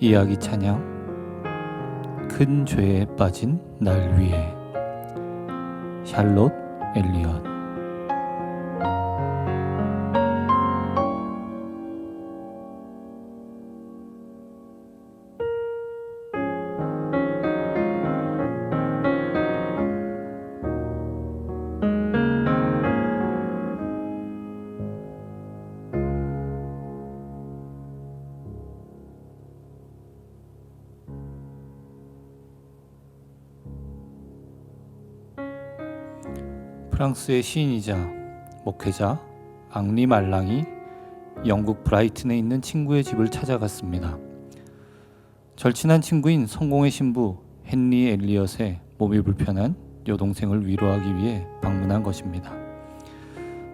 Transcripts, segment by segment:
이야기 찬양. 큰 죄에 빠진 날 위해. 샬롯 엘리엇. 프랑스의 시인이자 목회자 앙리 말랑이 영국 브라이튼에 있는 친구의 집을 찾아갔습니다. 절친한 친구인 성공의 신부 헨리 엘리엇의 몸이 불편한 여동생을 위로하기 위해 방문한 것입니다.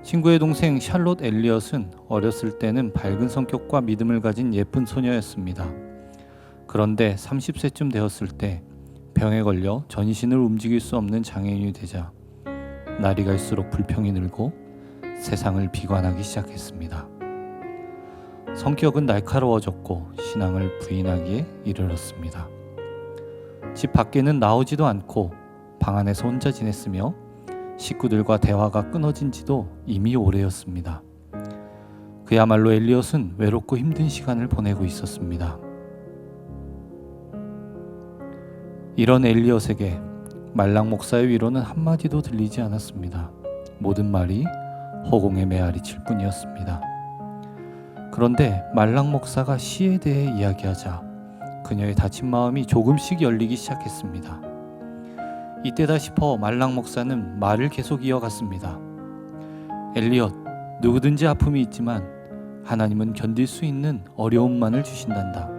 친구의 동생 샬롯 엘리엇은 어렸을 때는 밝은 성격과 믿음을 가진 예쁜 소녀였습니다. 그런데 30세쯤 되었을 때 병에 걸려 전신을 움직일 수 없는 장애인이 되자 날이 갈수록 불평이 늘고 세상을 비관하기 시작했습니다. 성격은 날카로워졌고 신앙을 부인하기에 이르렀습니다. 집 밖에는 나오지도 않고 방 안에서 혼자 지냈으며 식구들과 대화가 끊어진 지도 이미 오래였습니다. 그야말로 엘리엇은 외롭고 힘든 시간을 보내고 있었습니다. 이런 엘리엇에게 말랑 목사의 위로는 한마디도 들리지 않았습니다. 모든 말이 허공에 메아리칠 뿐이었습니다. 그런데 말랑 목사가 시에 대해 이야기하자 그녀의 다친 마음이 조금씩 열리기 시작했습니다. 이때다 싶어 말랑 목사는 말을 계속 이어갔습니다. 엘리엇, 누구든지 아픔이 있지만 하나님은 견딜 수 있는 어려움만을 주신단다.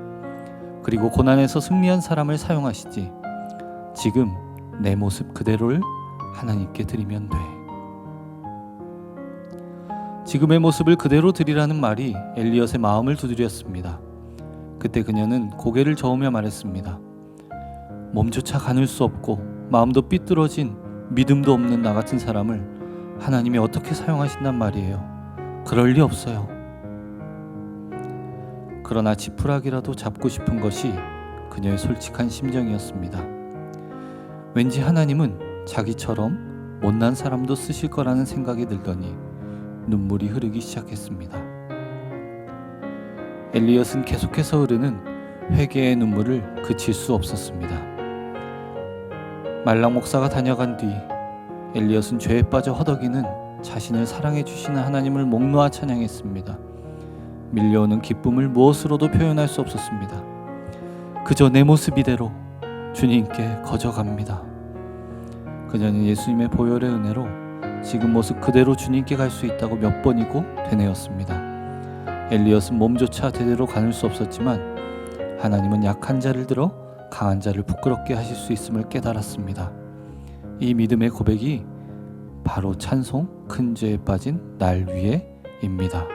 그리고 고난에서 승리한 사람을 사용하시지. 지금 내 모습 그대로를 하나님께 드리면 돼. 지금의 모습을 그대로 드리라는 말이 엘리엇의 마음을 두드렸습니다. 그때 그녀는 고개를 저으며 말했습니다. 몸조차 가눌 수 없고 마음도 삐뚤어진 믿음도 없는 나 같은 사람을 하나님이 어떻게 사용하신단 말이에요. 그럴 리 없어요. 그러나 지푸라기라도 잡고 싶은 것이 그녀의 솔직한 심정이었습니다. 왠지 하나님은 자기처럼 못난 사람도 쓰실 거라는 생각이 들더니 눈물이 흐르기 시작했습니다. 엘리엇은 계속해서 흐르는 회개의 눈물을 그칠 수 없었습니다. 말랑 목사가 다녀간 뒤 엘리엇은 죄에 빠져 허덕이는 자신을 사랑해 주시는 하나님을 목 놓아 찬양했습니다. 밀려오는 기쁨을 무엇으로도 표현할 수 없었습니다. 그저 내 모습 이대로 주님께 거저갑니다. 그녀는 예수님의 보혈의 은혜로 지금 모습 그대로 주님께 갈 수 있다고 몇 번이고 되뇌었습니다. 엘리엇은 몸조차 제대로 가눌 수 없었지만 하나님은 약한 자를 들어 강한 자를 부끄럽게 하실 수 있음을 깨달았습니다. 이 믿음의 고백이 바로 찬송 큰 죄에 빠진 날 위에입니다.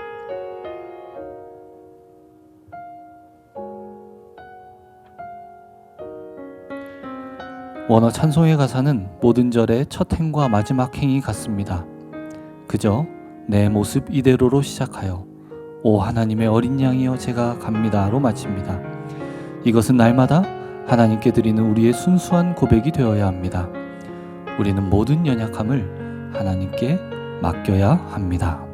원어 찬송의 가사는 모든 절의 첫 행과 마지막 행이 같습니다. 그저 내 모습 이대로로 시작하여 오 하나님의 어린 양이여 제가 갑니다로 마칩니다. 이것은 날마다 하나님께 드리는 우리의 순수한 고백이 되어야 합니다. 우리는 모든 연약함을 하나님께 맡겨야 합니다.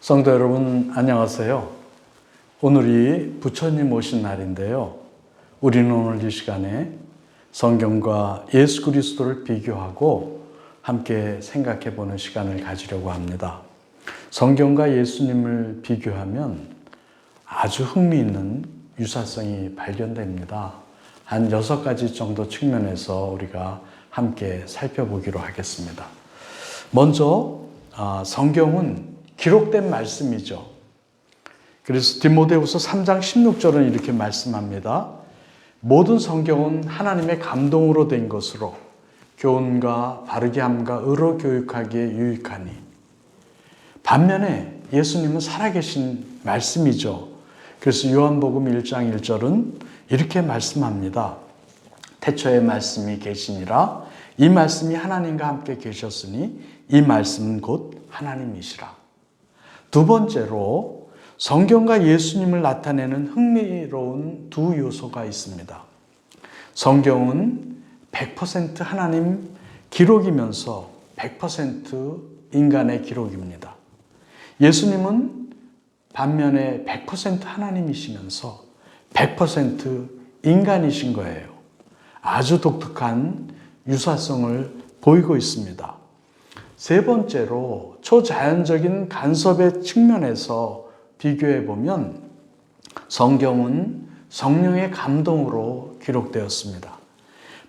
성도 여러분, 안녕하세요. 오늘이 부처님 오신 날인데요. 우리는 오늘 이 시간에 성경과 예수 그리스도를 비교하고 함께 생각해 보는 시간을 가지려고 합니다. 성경과 예수님을 비교하면 아주 흥미있는 유사성이 발견됩니다. 한 6가지 정도 측면에서 우리가 함께 살펴보기로 하겠습니다. 먼저 성경은 기록된 말씀이죠. 그래서 디모데후서 3장 16절은 이렇게 말씀합니다. 모든 성경은 하나님의 감동으로 된 것으로 교훈과 바르게 함과 의로 교육하기에 유익하니. 반면에 예수님은 살아계신 말씀이죠. 그래서 요한복음 1장 1절은 이렇게 말씀합니다. 태초에 말씀이 계시니라. 이 말씀이 하나님과 함께 계셨으니 이 말씀은 곧 하나님이시라. 두 번째로 성경과 예수님을 나타내는 흥미로운 두 요소가 있습니다. 성경은 100% 하나님 기록이면서 100% 인간의 기록입니다. 예수님은 반면에 100% 하나님이시면서 100% 인간이신 거예요. 아주 독특한 유사성을 보이고 있습니다. 세 번째로 초자연적인 간섭의 측면에서 비교해 보면 성경은 성령의 감동으로 기록되었습니다.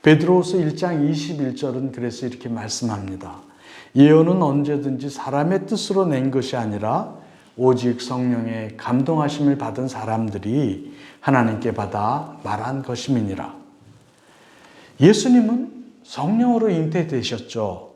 베드로후서 1장 21절은 그래서 이렇게 말씀합니다. 예언은 언제든지 사람의 뜻으로 낸 것이 아니라 오직 성령의 감동하심을 받은 사람들이 하나님께 받아 말한 것임이니라. 예수님은 성령으로 잉태되셨죠.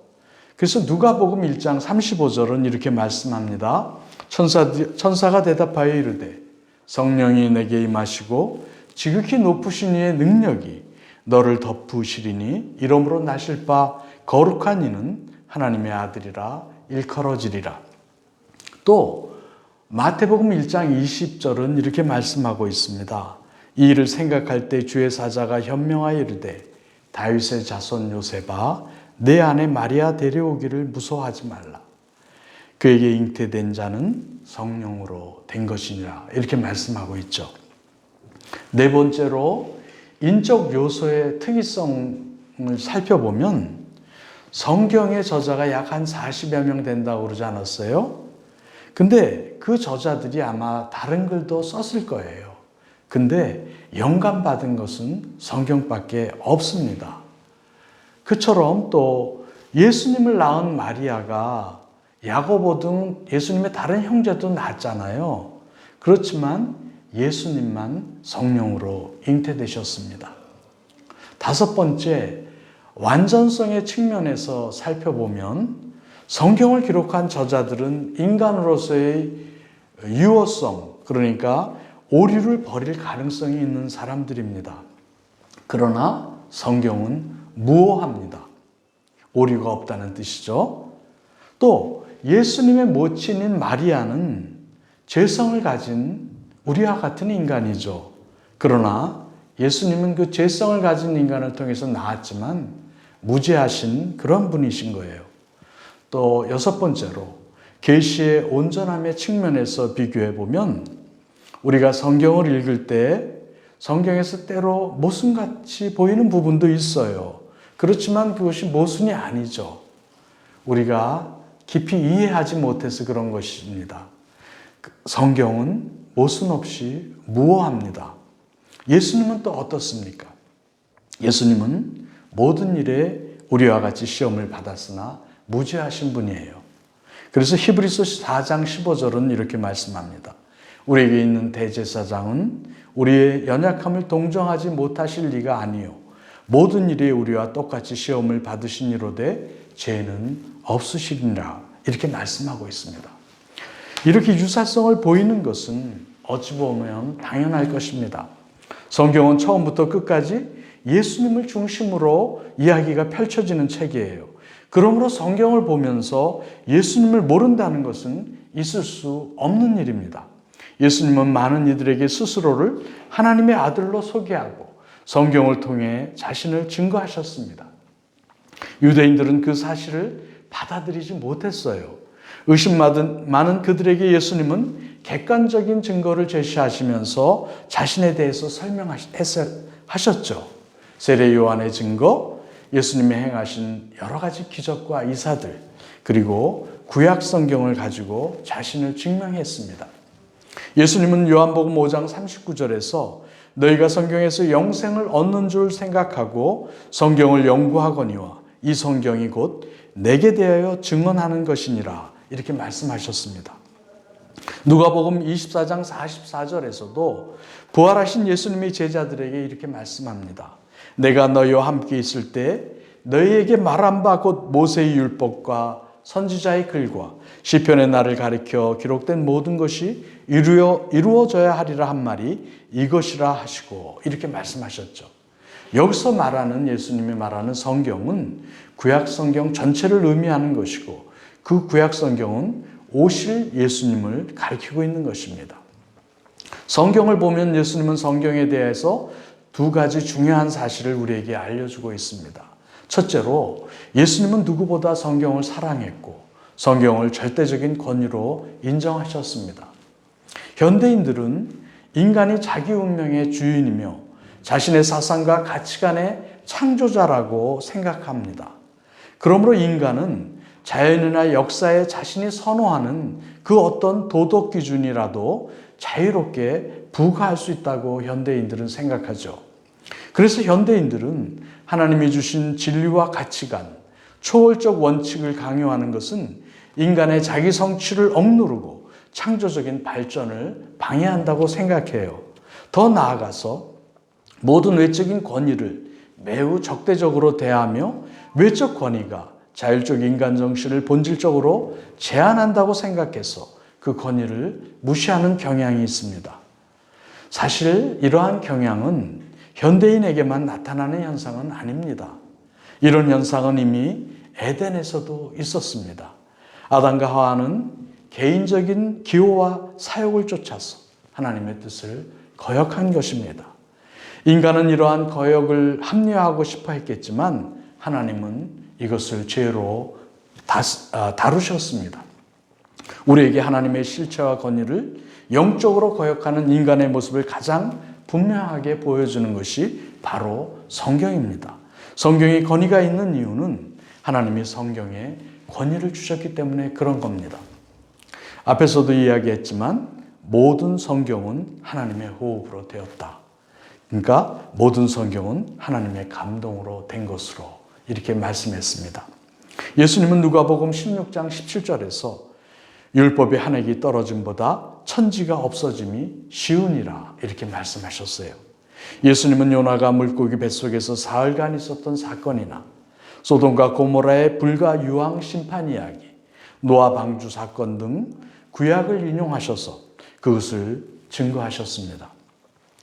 그래서 누가복음 1장 35절은 이렇게 말씀합니다. 천사가 대답하여 이르되 성령이 내게 임하시고 지극히 높으신 이의 능력이 너를 덮으시리니 이러므로 나실 바 거룩한 이는 하나님의 아들이라 일컬어지리라. 또 마태복음 1장 20절은 이렇게 말씀하고 있습니다. 이 일을 생각할 때 주의 사자가 현명하여 이르되 다윗의 자손 요셉아 내 안에 마리아 데려오기를 무서워하지 말라. 그에게 잉태된 자는 성령으로 된 것이니라. 이렇게 말씀하고 있죠. 네 번째로 인적 요소의 특이성을 살펴보면 성경의 저자가 약 한 40여 명 된다고 그러지 않았어요? 근데 그 저자들이 아마 다른 글도 썼을 거예요. 근데 영감받은 것은 성경밖에 없습니다. 그처럼 또 예수님을 낳은 마리아가 야고보 등 예수님의 다른 형제도 낳았잖아요. 그렇지만 예수님만 성령으로 잉태되셨습니다. 다섯 번째, 완전성의 측면에서 살펴보면 성경을 기록한 저자들은 인간으로서의 유어성, 그러니까 오류를 버릴 가능성이 있는 사람들입니다. 그러나 성경은 무오합니다. 오류가 없다는 뜻이죠. 또 예수님의 모친인 마리아는 죄성을 가진 우리와 같은 인간이죠. 그러나 예수님은 그 죄성을 가진 인간을 통해서 나았지만 무죄하신 그런 분이신 거예요. 또 여섯 번째로 계시의 온전함의 측면에서 비교해 보면 우리가 성경을 읽을 때 성경에서 때로 모순같이 보이는 부분도 있어요. 그렇지만 그것이 모순이 아니죠. 우리가 깊이 이해하지 못해서 그런 것입니다. 성경은 모순 없이 무오합니다. 예수님은 또 어떻습니까? 예수님은 모든 일에 우리와 같이 시험을 받았으나 무죄하신 분이에요. 그래서 히브리서 4장 15절은 이렇게 말씀합니다. 우리에게 있는 대제사장은 우리의 연약함을 동정하지 못하실 리가 아니요 모든 일에 우리와 똑같이 시험을 받으시니로되 죄는 없으시리라 이렇게 말씀하고 있습니다. 이렇게 유사성을 보이는 것은 어찌 보면 당연할 것입니다. 성경은 처음부터 끝까지 예수님을 중심으로 이야기가 펼쳐지는 책이에요. 그러므로 성경을 보면서 예수님을 모른다는 것은 있을 수 없는 일입니다. 예수님은 많은 이들에게 스스로를 하나님의 아들로 소개하고 성경을 통해 자신을 증거하셨습니다. 유대인들은 그 사실을 받아들이지 못했어요. 의심 많은 그들에게 예수님은 객관적인 증거를 제시하시면서 자신에 대해서 설명하셨죠. 세례 요한의 증거, 예수님이 행하신 여러 가지 기적과 이사들, 그리고 구약 성경을 가지고 자신을 증명했습니다. 예수님은 요한복음 5장 39절에서 너희가 성경에서 영생을 얻는 줄 생각하고 성경을 연구하거니와 이 성경이 곧 내게 대하여 증언하는 것이니라 이렇게 말씀하셨습니다. 누가복음 24장 44절에서도 부활하신 예수님의 제자들에게 이렇게 말씀합니다. 내가 너희와 함께 있을 때 너희에게 말한 바 곧 모세의 율법과 선지자의 글과 시편의 날을 가리켜 기록된 모든 것이 이루어져야 하리라 한 말이 이것이라 하시고 이렇게 말씀하셨죠. 여기서 말하는 예수님이 말하는 성경은 구약 성경 전체를 의미하는 것이고 그 구약 성경은 오실 예수님을 가리키고 있는 것입니다. 성경을 보면 예수님은 성경에 대해서 두 가지 중요한 사실을 우리에게 알려주고 있습니다. 첫째로 예수님은 누구보다 성경을 사랑했고 성경을 절대적인 권위로 인정하셨습니다. 현대인들은 인간이 자기 운명의 주인이며 자신의 사상과 가치관의 창조자라고 생각합니다. 그러므로 인간은 자연이나 역사에 자신이 선호하는 그 어떤 도덕 기준이라도 자유롭게 부과할 수 있다고 현대인들은 생각하죠. 그래서 현대인들은 하나님이 주신 진리와 가치관, 초월적 원칙을 강요하는 것은 인간의 자기 성취를 억누르고 창조적인 발전을 방해한다고 생각해요. 더 나아가서 모든 외적인 권위를 매우 적대적으로 대하며 외적 권위가 자율적 인간 정신을 본질적으로 제한한다고 생각해서 그 권위를 무시하는 경향이 있습니다. 사실 이러한 경향은 현대인에게만 나타나는 현상은 아닙니다. 이런 현상은 이미 에덴에서도 있었습니다. 아담과 하와는 개인적인 기호와 사욕을 쫓아서 하나님의 뜻을 거역한 것입니다. 인간은 이러한 거역을 합리화하고 싶어 했겠지만 하나님은 이것을 죄로 다루셨습니다. 우리에게 하나님의 실체와 권위를 영적으로 거역하는 인간의 모습을 가장 분명하게 보여주는 것이 바로 성경입니다. 성경에 권위가 있는 이유는 하나님이 성경에 권위를 주셨기 때문에 그런 겁니다. 앞에서도 이야기했지만 모든 성경은 하나님의 호흡으로 되었다. 그러니까 모든 성경은 하나님의 감동으로 된 것으로 이렇게 말씀했습니다. 예수님은 누가복음 16장 17절에서 율법이 한 획이 떨어짐보다 천지가 없어짐이 쉬우니라 이렇게 말씀하셨어요. 예수님은 요나가 물고기 뱃속에서 사흘간 있었던 사건이나 소돔과 고모라의 불과 유황 심판 이야기, 노아 방주 사건 등 구약을 인용하셔서 그것을 증거하셨습니다.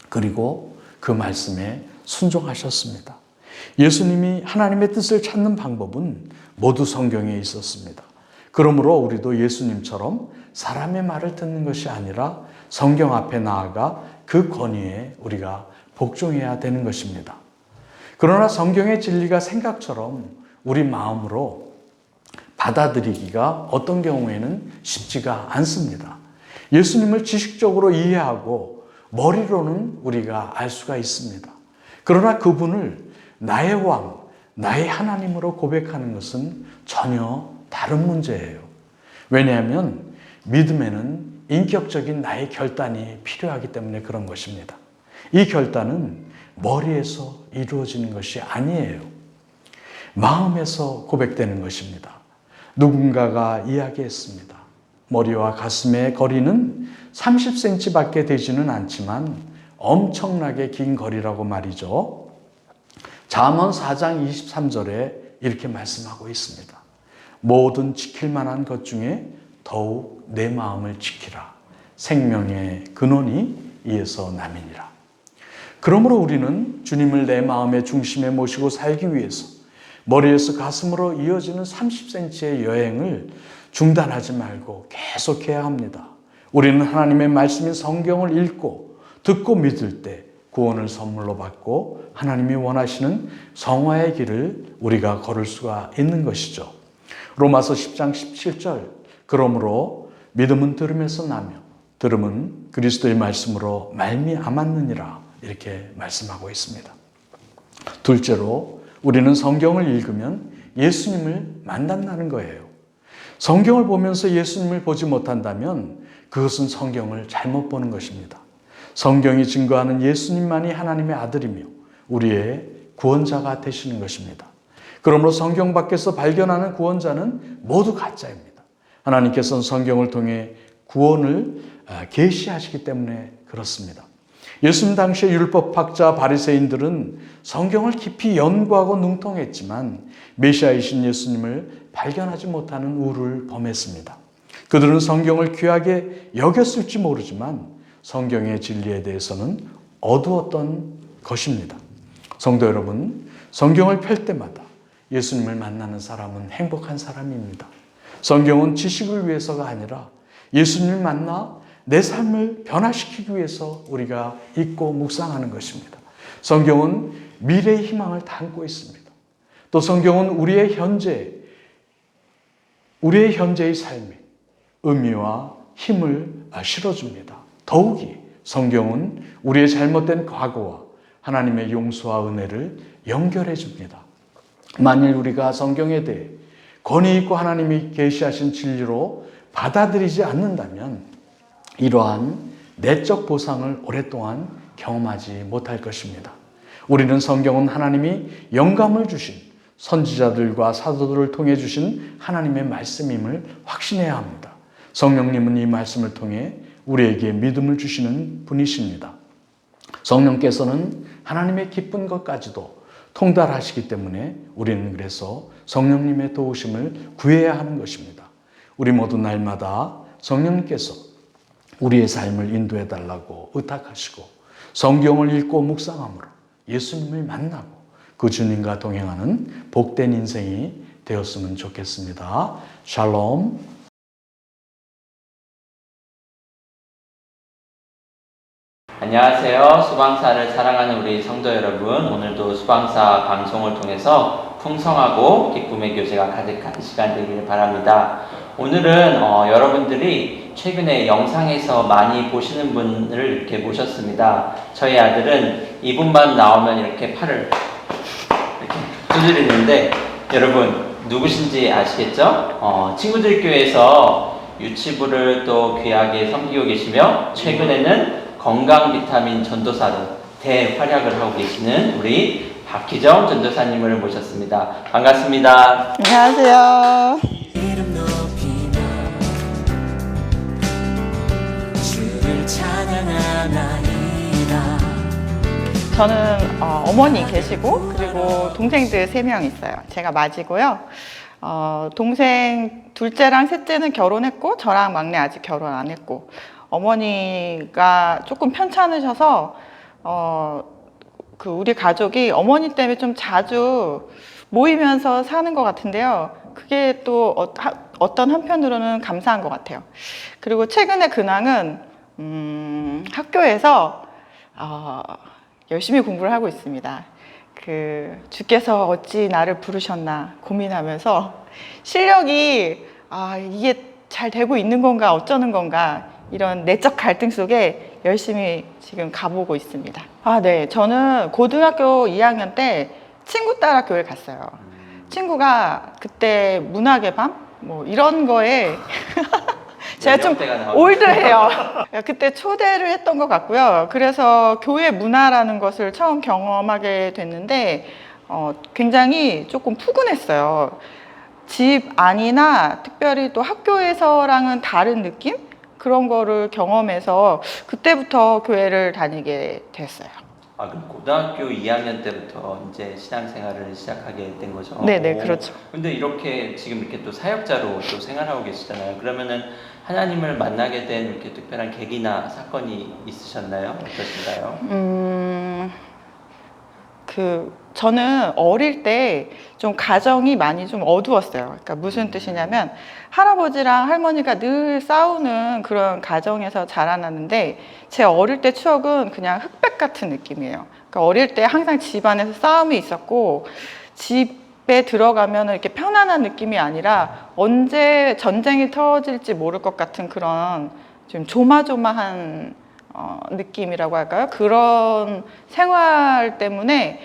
그리고 그 말씀에 순종하셨습니다. 예수님이 하나님의 뜻을 찾는 방법은 모두 성경에 있었습니다. 그러므로 우리도 예수님처럼 사람의 말을 듣는 것이 아니라 성경 앞에 나아가 그 권위에 우리가 복종해야 되는 것입니다. 그러나 성경의 진리가 생각처럼 우리 마음으로 받아들이기가 어떤 경우에는 쉽지가 않습니다. 예수님을 지식적으로 이해하고 머리로는 우리가 알 수가 있습니다. 그러나 그분을 나의 왕, 나의 하나님으로 고백하는 것은 전혀 다른 문제예요. 왜냐하면 믿음에는 인격적인 나의 결단이 필요하기 때문에 그런 것입니다. 이 결단은 머리에서 이루어지는 것이 아니에요. 마음에서 고백되는 것입니다. 누군가가 이야기했습니다. 머리와 가슴의 거리는 30cm밖에 되지는 않지만 엄청나게 긴 거리라고 말이죠. 잠언 4장 23절에 이렇게 말씀하고 있습니다. 모든 지킬 만한 것 중에 더욱 내 마음을 지키라. 생명의 근원이 이에서 남이니라. 그러므로 우리는 주님을 내 마음의 중심에 모시고 살기 위해서 머리에서 가슴으로 이어지는 30cm의 여행을 중단하지 말고 계속해야 합니다. 우리는 하나님의 말씀인 성경을 읽고 듣고 믿을 때 구원을 선물로 받고 하나님이 원하시는 성화의 길을 우리가 걸을 수가 있는 것이죠. 로마서 10장 17절 그러므로 믿음은 들음에서 나며 들음은 그리스도의 말씀으로 말미암았느니라 이렇게 말씀하고 있습니다. 둘째로 우리는 성경을 읽으면 예수님을 만난다는 거예요. 성경을 보면서 예수님을 보지 못한다면 그것은 성경을 잘못 보는 것입니다. 성경이 증거하는 예수님만이 하나님의 아들이며 우리의 구원자가 되시는 것입니다. 그러므로 성경 밖에서 발견하는 구원자는 모두 가짜입니다. 하나님께서는 성경을 통해 구원을 계시하시기 때문에 그렇습니다. 예수님 당시의 율법학자 바리새인들은 성경을 깊이 연구하고 능통했지만 메시아이신 예수님을 발견하지 못하는 우를 범했습니다. 그들은 성경을 귀하게 여겼을지 모르지만 성경의 진리에 대해서는 어두웠던 것입니다. 성도 여러분, 성경을 펼 때마다 예수님을 만나는 사람은 행복한 사람입니다. 성경은 지식을 위해서가 아니라 예수님을 만나 내 삶을 변화시키기 위해서 우리가 읽고 묵상하는 것입니다. 성경은 미래의 희망을 담고 있습니다. 또 성경은 우리의 현재의 삶에 의미와 힘을 실어줍니다. 더욱이 성경은 우리의 잘못된 과거와 하나님의 용서와 은혜를 연결해 줍니다. 만일 우리가 성경에 대해 권위 있고 하나님이 계시하신 진리로 받아들이지 않는다면 이러한 내적 보상을 오랫동안 경험하지 못할 것입니다. 우리는 성경은 하나님이 영감을 주신 선지자들과 사도들을 통해 주신 하나님의 말씀임을 확신해야 합니다. 성령님은 이 말씀을 통해 우리에게 믿음을 주시는 분이십니다. 성령께서는 하나님의 기쁜 것까지도 통달하시기 때문에 우리는 그래서 성령님의 도우심을 구해야 하는 것입니다. 우리 모두 날마다 성령님께서 우리의 삶을 인도해 달라고 의탁하시고 성경을 읽고 묵상함으로 예수님을 만나고 그 주님과 동행하는 복된 인생이 되었으면 좋겠습니다. 샬롬. 안녕하세요. 수방사를 사랑하는 우리 성도 여러분, 오늘도 수방사 방송을 통해서 풍성하고 기쁨의 교제가 가득한 시간 되기를 바랍니다. 오늘은 여러분들이 최근에 영상에서 많이 보시는 분을 이렇게 모셨습니다. 저희 아들은 이분만 나오면 이렇게 팔을 이렇게 두드리는데 여러분 누구신지 아시겠죠? 친구들 교회에서 유치부를 또 귀하게 섬기고 계시며 최근에는 건강 비타민 전도사로 대활약을 하고 계시는 우리 박희정 전도사님을 모셨습니다. 반갑습니다. 안녕하세요. 이름 높이며 주를 찬양하나이다. 저는 어머니 계시고 그리고 동생들 3명 있어요. 제가 맞이고요. 동생 둘째랑 셋째는 결혼했고 저랑 막내 아직 결혼 안 했고 어머니가 조금 편찮으셔서 우리 가족이 어머니 때문에 좀 자주 모이면서 사는 것 같은데요. 그게 또 어떤 한편으로는 감사한 것 같아요. 그리고 최근에 근황은 학교에서 열심히 공부를 하고 있습니다. 주께서 어찌 나를 부르셨나 고민하면서 실력이 이게 잘 되고 있는 건가 어쩌는 건가 이런 내적 갈등 속에 열심히 지금 가보고 있습니다. 네. 저는 고등학교 2학년 때 친구 따라 교회 갔어요. 친구가 그때 문학의 밤? 뭐 이런 거에 제가 좀 올드해요. 그때 초대를 했던 것 같고요. 그래서 교회 문화라는 것을 처음 경험하게 됐는데 굉장히 조금 푸근했어요. 집 안이나 특별히 또 학교에서랑은 다른 느낌? 그런 거를 경험해서 그때부터 교회를 다니게 됐어요. 그럼 고등학교 2학년 때부터 이제 신앙생활을 시작하게 된 거죠? 네네, 그렇죠. 근데 이렇게 지금 이렇게 또 사역자로 또 생활하고 계시잖아요. 그러면은 하나님을 만나게 된 이렇게 특별한 계기나 사건이 있으셨나요? 어떠신가요? 저는 어릴 때 좀 가정이 많이 좀 어두웠어요. 그러니까 무슨 뜻이냐면 할아버지랑 할머니가 늘 싸우는 그런 가정에서 자라났는데 제 어릴 때 추억은 그냥 흑백 같은 느낌이에요. 그러니까 어릴 때 항상 집안에서 싸움이 있었고 집에 들어가면 이렇게 편안한 느낌이 아니라 언제 전쟁이 터질지 모를 것 같은 그런 좀 조마조마한 느낌이라고 할까요? 그런 생활 때문에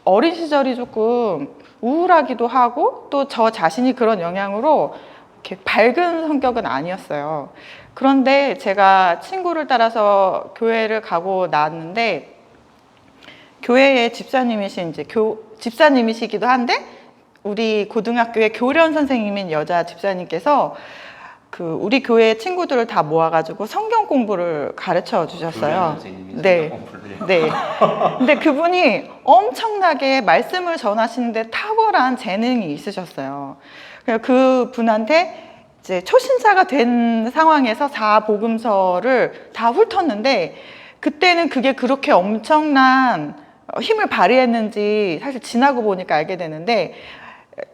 어린 시절이 조금 우울하기도 하고 또 저 자신이 그런 영향으로 이렇게 밝은 성격은 아니었어요. 그런데 제가 친구를 따라서 교회를 가고 나왔는데 교회의 집사님이시기도 한데 우리 고등학교의 교련 선생님인 여자 집사님께서 우리 교회 친구들을 다 모아가지고 성경 공부를 가르쳐 주셨어요. 네. 네. 근데 그분이 엄청나게 말씀을 전하시는데 탁월한 재능이 있으셨어요. 그분한테 이제 초신자가 된 상황에서 4복음서를 다 훑었는데 그때는 그게 그렇게 엄청난 힘을 발휘했는지 사실 지나고 보니까 알게 되는데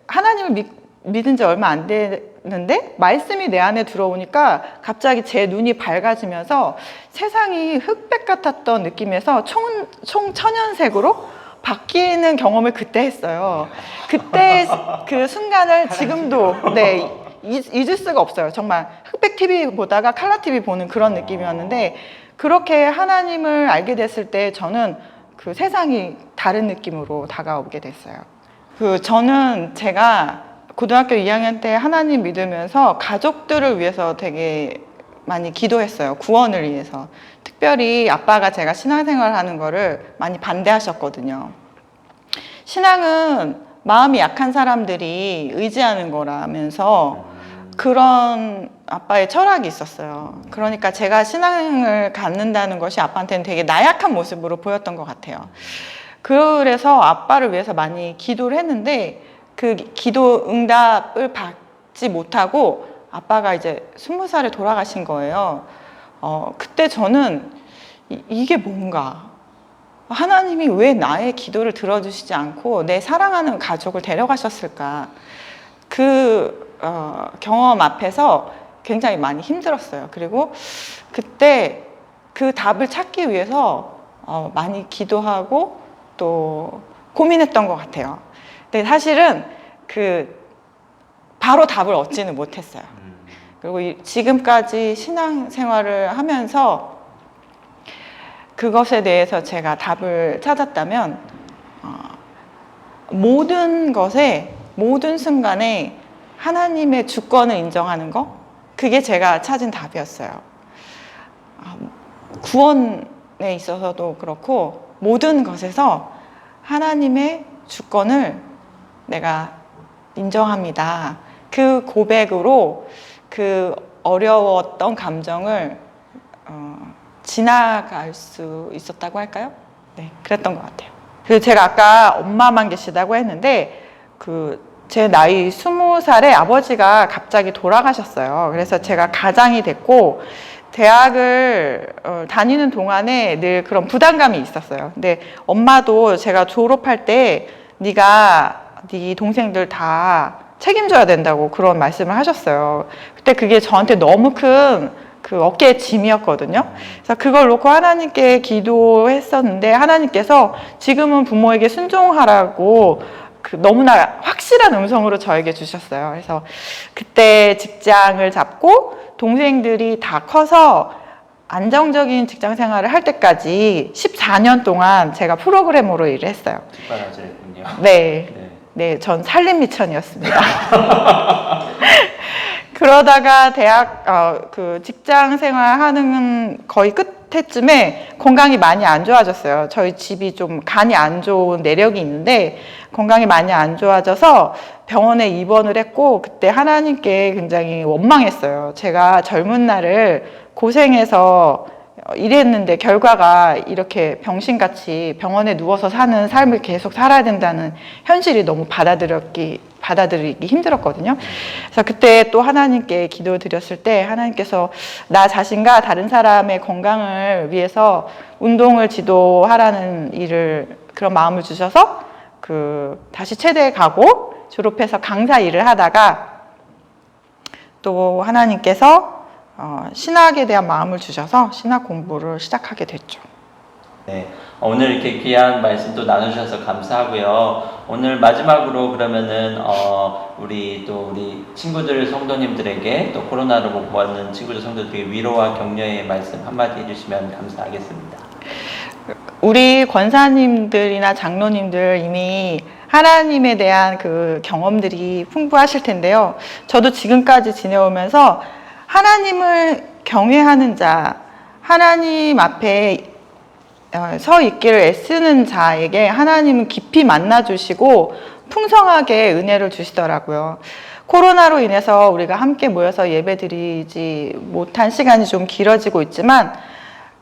하나님을 믿은 지 얼마 안 됐는데 말씀이 내 안에 들어오니까 갑자기 제 눈이 밝아지면서 세상이 흑백 같았던 느낌에서 총천연색으로 바뀌는 경험을 그때 했어요. 그때 그 순간을 지금도 잊을 수가 없어요. 정말 흑백 TV 보다가 칼라 TV 보는 그런 느낌이었는데 그렇게 하나님을 알게 됐을 때 저는 그 세상이 다른 느낌으로 다가오게 됐어요. 저는 제가 고등학교 2학년 때 하나님 믿으면서 가족들을 위해서 되게 많이 기도했어요. 구원을 위해서. 특별히 아빠가 제가 신앙생활 하는 거를 많이 반대하셨거든요. 신앙은 마음이 약한 사람들이 의지하는 거라면서 그런 아빠의 철학이 있었어요. 그러니까 제가 신앙을 갖는다는 것이 아빠한테는 되게 나약한 모습으로 보였던 것 같아요. 그래서 아빠를 위해서 많이 기도를 했는데 그 기도 응답을 받지 못하고 아빠가 이제 20살에 돌아가신 거예요. 그때 저는 이게 뭔가 하나님이 왜 나의 기도를 들어주시지 않고 내 사랑하는 가족을 데려가셨을까 경험 앞에서 굉장히 많이 힘들었어요. 그리고 그때 그 답을 찾기 위해서 많이 기도하고 또 고민했던 것 같아요. 근데 사실은 바로 답을 얻지는 못했어요. 그리고 지금까지 신앙생활을 하면서 그것에 대해서 제가 답을 찾았다면 모든 것에 모든 순간에 하나님의 주권을 인정하는 것 그게 제가 찾은 답이었어요. 구원에 있어서도 그렇고 모든 것에서 하나님의 주권을 내가 인정합니다. 그 고백으로 그 어려웠던 감정을 지나갈 수 있었다고 할까요? 네, 그랬던 것 같아요. 그리고 제가 아까 엄마만 계시다고 했는데 제 나이 20살에 아버지가 갑자기 돌아가셨어요. 그래서 제가 가장이 됐고 대학을 다니는 동안에 늘 그런 부담감이 있었어요. 근데 엄마도 제가 졸업할 때 네가 네 동생들 다 책임져야 된다고 그런 말씀을 하셨어요. 그때 그게 저한테 너무 큰 그 어깨의 짐이었거든요. 그래서 그걸 놓고 하나님께 기도했었는데 하나님께서 지금은 부모에게 순종하라고 너무나 확실한 음성으로 저에게 주셨어요. 그래서 그때 직장을 잡고 동생들이 다 커서 안정적인 직장 생활을 할 때까지 14년 동안 제가 프로그래머로 일을 했어요. 직관하셨군요. 네. 네, 전 살림미천이었습니다. 그러다가 대학, 직장 생활 하는 거의 끝에쯤에 건강이 많이 안 좋아졌어요. 저희 집이 좀 간이 안 좋은 내력이 있는데 건강이 많이 안 좋아져서 병원에 입원을 했고 그때 하나님께 굉장히 원망했어요. 제가 젊은 날을 고생해서 일했는데 결과가 이렇게 병신같이 병원에 누워서 사는 삶을 계속 살아야 된다는 현실이 너무 받아들이기 힘들었거든요. 그래서 그때 또 하나님께 기도드렸을 때 하나님께서 나 자신과 다른 사람의 건강을 위해서 운동을 지도하라는 그런 마음을 주셔서 다시 체대에 가고 졸업해서 강사 일을 하다가 또 하나님께서 신학에 대한 마음을 주셔서 신학 공부를 시작하게 됐죠. 네, 오늘 이렇게 귀한 말씀도 나누셔서 감사하고요. 오늘 마지막으로 그러면은 우리 친구들 성도님들에게 또 코로나로 못 보았는 친구들 성도들에게 위로와 격려의 말씀 한마디 해주시면 감사하겠습니다. 우리 권사님들이나 장로님들 이미 하나님에 대한 그 경험들이 풍부하실 텐데요. 저도 지금까지 지내오면서 하나님을 경외하는 자, 하나님 앞에 서 있기를 애쓰는 자에게 하나님은 깊이 만나주시고 풍성하게 은혜를 주시더라고요. 코로나로 인해서 우리가 함께 모여서 예배드리지 못한 시간이 좀 길어지고 있지만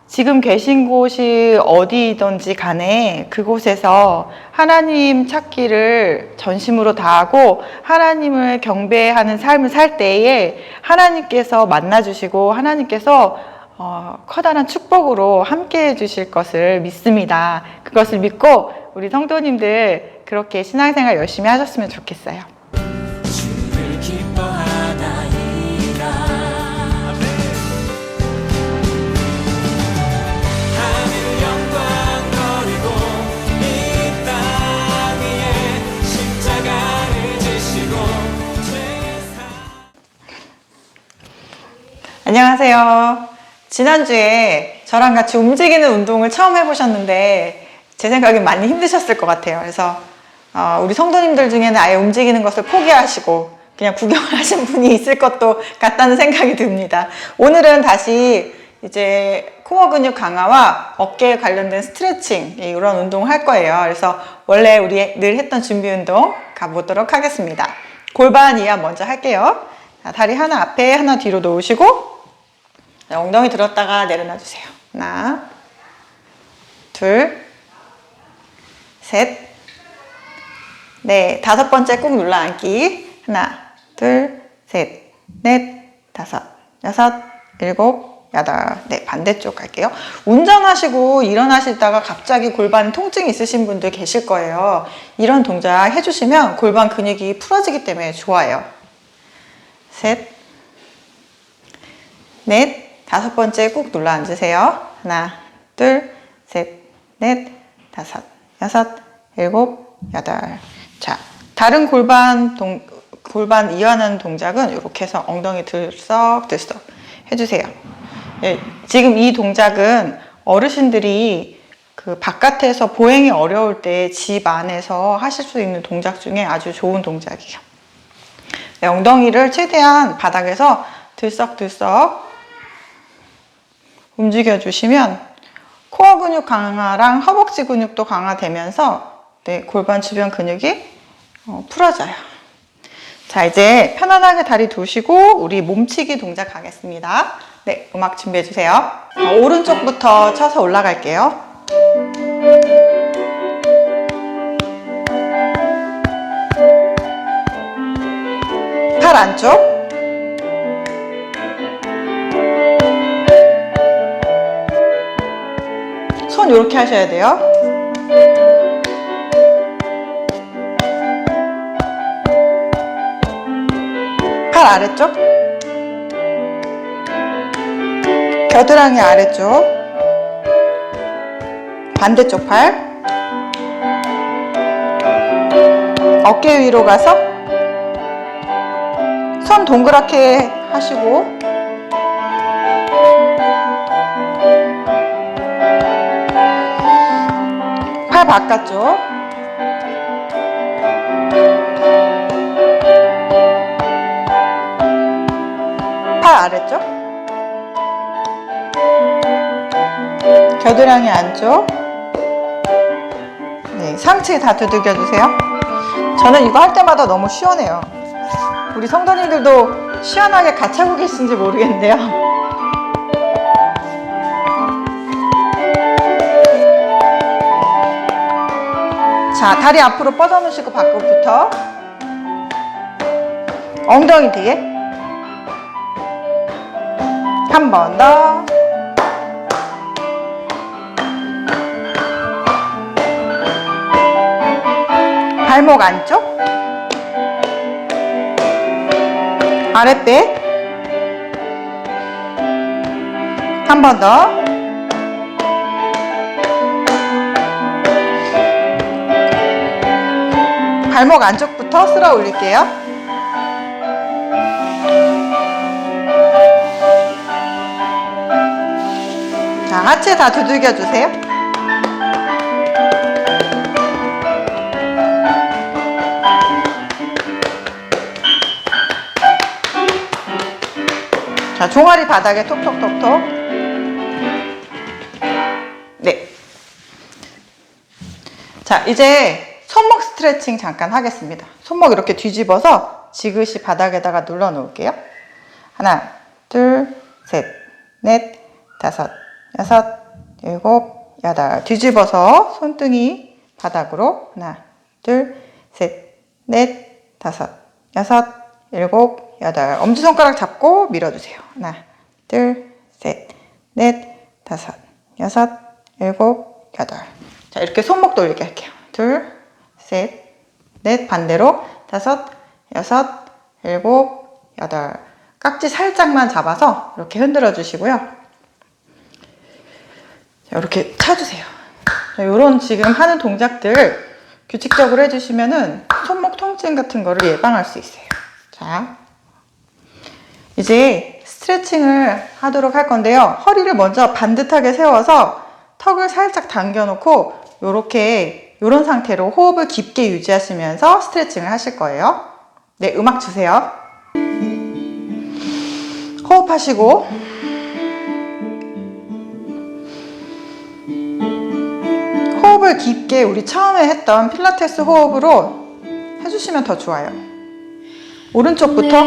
지금 계신 곳이 어디든지 간에 그곳에서 하나님 찾기를 전심으로 다하고 하나님을 경배하는 삶을 살 때에 하나님께서 만나주시고 하나님께서 커다란 축복으로 함께 해주실 것을 믿습니다. 그것을 믿고 우리 성도님들 그렇게 신앙생활 열심히 하셨으면 좋겠어요. 주를 기뻐하나이다. 하늘 영광 버리고 이 땅 위에 십자가를 지시고 안녕하세요. 지난주에 저랑 같이 움직이는 운동을 처음 해보셨는데 제 생각엔 많이 힘드셨을 것 같아요. 그래서 우리 성도님들 중에는 아예 움직이는 것을 포기하시고 그냥 구경을 하신 분이 있을 것도 같다는 생각이 듭니다. 오늘은 다시 이제 코어 근육 강화와 어깨에 관련된 스트레칭 이런 운동을 할 거예요. 그래서 원래 우리 늘 했던 준비 운동 가보도록 하겠습니다. 골반 이완 먼저 할게요. 자, 다리 하나 앞에 하나 뒤로 놓으시고 엉덩이 들었다가 내려놔 주세요. 하나, 둘, 셋, 넷. 다섯 번째 꾹 눌러 앉기. 하나, 둘, 셋, 넷, 다섯, 여섯, 일곱, 여덟. 네, 반대쪽 갈게요. 운전하시고 일어나시다가 갑자기 골반 통증이 있으신 분들 계실 거예요. 이런 동작 해주시면 골반 근육이 풀어지기 때문에 좋아요. 셋, 넷, 다섯 번째 꾹 눌러 앉으세요. 하나, 둘, 셋, 넷, 다섯, 여섯, 일곱, 여덟. 자, 다른 골반 이완하는 동작은 이렇게 해서 엉덩이 들썩들썩 해주세요. 예, 지금 이 동작은 어르신들이 그 바깥에서 보행이 어려울 때 집 안에서 하실 수 있는 동작 중에 아주 좋은 동작이에요. 네, 엉덩이를 최대한 바닥에서 들썩들썩 움직여 주시면 코어 근육 강화랑 허벅지 근육도 강화되면서 네, 골반 주변 근육이 풀어져요. 자, 이제 편안하게 다리 두시고 우리 몸치기 동작 가겠습니다. 네, 음악 준비해 주세요. 오른쪽부터 쳐서 올라갈게요. 팔 안쪽. 손 이렇게 하셔야 돼요. 팔 아래쪽. 겨드랑이 아래쪽. 반대쪽 팔. 어깨 위로 가서 손 동그랗게 하시고 팔 바깥쪽. 팔 아래쪽. 겨드랑이 안쪽. 네, 상체 다 두들겨 주세요. 저는 이거 할 때마다 너무 시원해요. 우리 성도님들도 시원하게 같이 하고 계신지 모르겠는데요. 자, 다리 앞으로 뻗어 놓으시고 밖으로부터 엉덩이 뒤에 한 번 더. 발목 안쪽, 아랫배 한 번 더. 발목 안쪽부터 쓸어 올릴게요. 자, 하체 다 두들겨 주세요. 자, 종아리 바닥에 톡톡톡톡. 네. 자, 이제 손목 스트레칭 잠깐 하겠습니다. 손목 이렇게 뒤집어서 지그시 바닥에다가 눌러 놓을게요. 하나, 둘, 셋, 넷, 다섯, 여섯, 일곱, 여덟. 뒤집어서 손등이 바닥으로. 하나, 둘, 셋, 넷, 다섯, 여섯, 일곱, 여덟. 엄지손가락 잡고 밀어주세요. 하나, 둘, 셋, 넷, 다섯, 여섯, 일곱, 여덟. 자, 이렇게 손목 돌리게 할게요. 둘, 셋, 넷. 반대로 다섯, 여섯, 일곱, 여덟. 깍지 살짝만 잡아서 이렇게 흔들어 주시고요. 자, 이렇게 차주세요. 자, 이런 지금 하는 동작들 규칙적으로 해주시면은 손목 통증 같은 거를 예방할 수 있어요. 자, 이제 스트레칭을 하도록 할 건데요. 허리를 먼저 반듯하게 세워서 턱을 살짝 당겨놓고 이런 상태로 호흡을 깊게 유지하시면서 스트레칭을 하실 거예요. 네, 음악 주세요. 호흡하시고 호흡을 깊게 우리 처음에 했던 필라테스 호흡으로 해주시면 더 좋아요. 오른쪽부터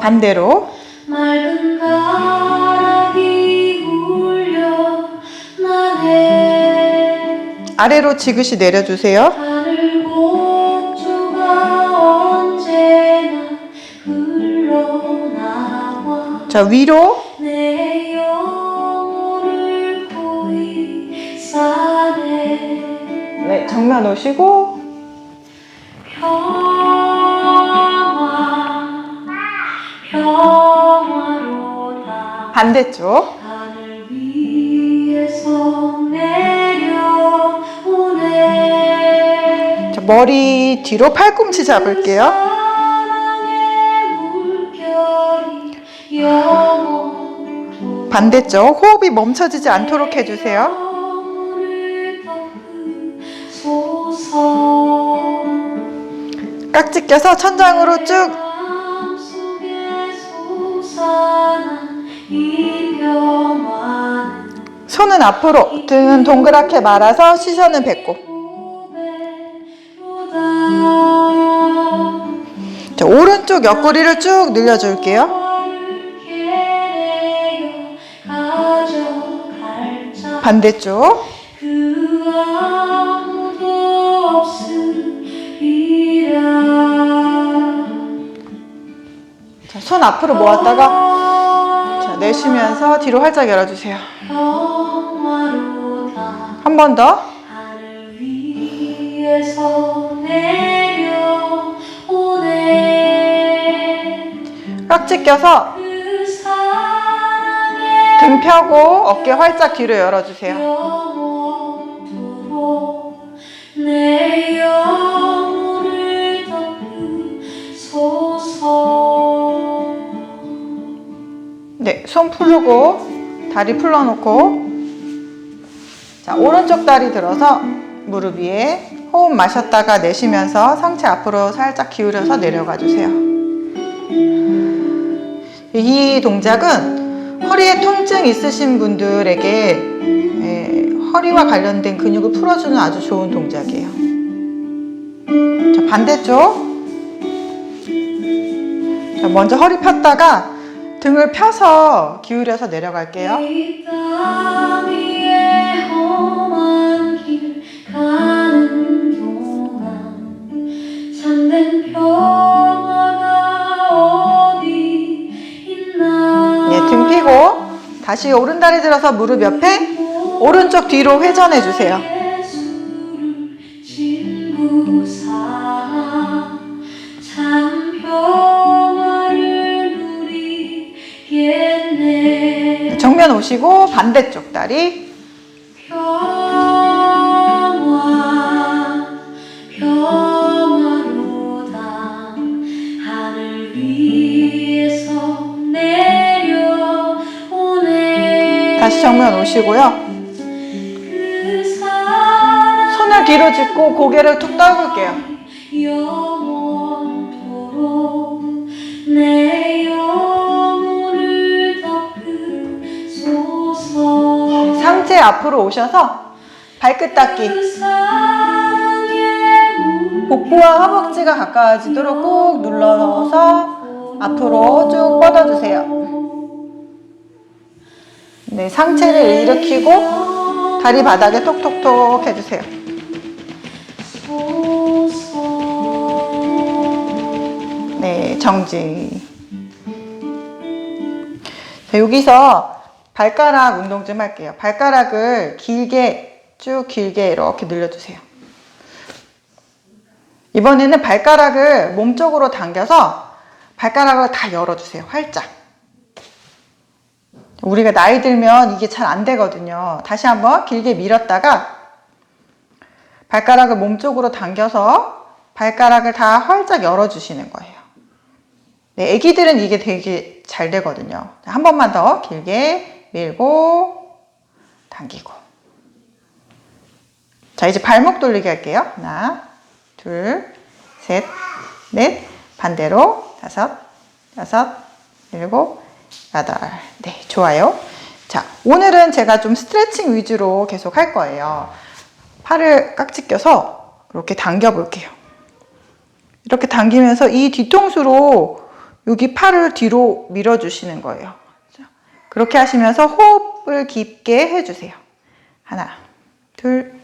반대로 맑은 가락이 울려 나네. 아래로 지그시 내려주세요. 하늘 곡조가 언제나 흘러나와 자, 위로 내 영혼을 고이 사네. 네, 정면 오시고 평화로다. 반대쪽. 하늘 위에서 내려오네. 자, 머리 뒤로 팔꿈치 잡을게요. 사랑의 물결이 영원토록 반대쪽. 호흡이 멈춰지지 않도록 해주세요. 영혼을 덮으소서. 깍지 껴서 천장으로 쭉. 마음속에 솟아난 이 평화는 손은 앞으로, 등은 동그랗게 말아서 시선은 배꼽. 자, 오른쪽 옆구리를 쭉 늘려줄게요. 반대쪽. 그 자, 손 앞으로 모았다가 자, 내쉬면서 뒤로 활짝 열어주세요. 한 번 더. 하늘 위에서 내려오네 깍지 껴서 그 사랑의 등 펴고 어깨 활짝 뒤로 열어주세요. 영원토록 내 영혼을 덮으소서. 네, 손 풀고 다리 풀어놓고 자, 오른쪽 다리 들어서 무릎 위에 호흡 마셨다가 내쉬면서 상체 앞으로 살짝 기울여서 내려가 주세요. 이 동작은 허리에 통증 있으신 분들에게 허리와 관련된 근육을 풀어주는 아주 좋은 동작이에요. 자, 반대쪽. 자, 먼저 허리 폈다가 등을 펴서 기울여서 내려갈게요. 이 땅 위에 험한 길 가는 동안 참된 평화가 어디 있나. 예, 등 펴고 다시 오른다리 들어서 무릎 옆에 오른쪽 뒤로 회전해 주세요. 예수를 친구 삼아 참 평화를 누리겠네. 정면 오시고 반대쪽 다리. 평화로다 하늘 위에서 내려오네. 다시 정면 오시고요. 그 사랑 손을 뒤로 짚고 고개를 툭 떨굴게요. 영원토록 내 영혼을 덮으소서. 상체 앞으로 오셔서 발끝 닦기. 그 사랑의 복부와 허벅지가 가까워지도록 꾹 눌러서 앞으로 쭉 뻗어주세요. 네, 상체를 일으키고 다리 바닥에 톡톡톡 해주세요. 네, 정지. 자, 여기서 발가락 운동 좀 할게요. 발가락을 길게 쭉 길게 이렇게 늘려주세요. 이번에는 발가락을 몸쪽으로 당겨서 발가락을 다 열어주세요. 활짝. 우리가 나이 들면 이게 잘 안 되거든요. 다시 한번 길게 밀었다가 발가락을 몸쪽으로 당겨서 발가락을 다 활짝 열어주시는 거예요. 네, 애기들은 이게 되게 잘 되거든요. 한 번만 더 길게 밀고 당기고. 자, 이제 발목 돌리기 할게요. 하나, 둘, 셋, 넷, 반대로 다섯, 여섯, 일곱, 여덟. 네, 좋아요. 자, 오늘은 제가 좀 스트레칭 위주로 계속 할 거예요. 팔을 깍지 껴서 이렇게 당겨 볼게요. 이렇게 당기면서 이 뒤통수로 여기 팔을 뒤로 밀어주시는 거예요. 자, 그렇게 하시면서 호흡을 깊게 해주세요. 하나, 둘,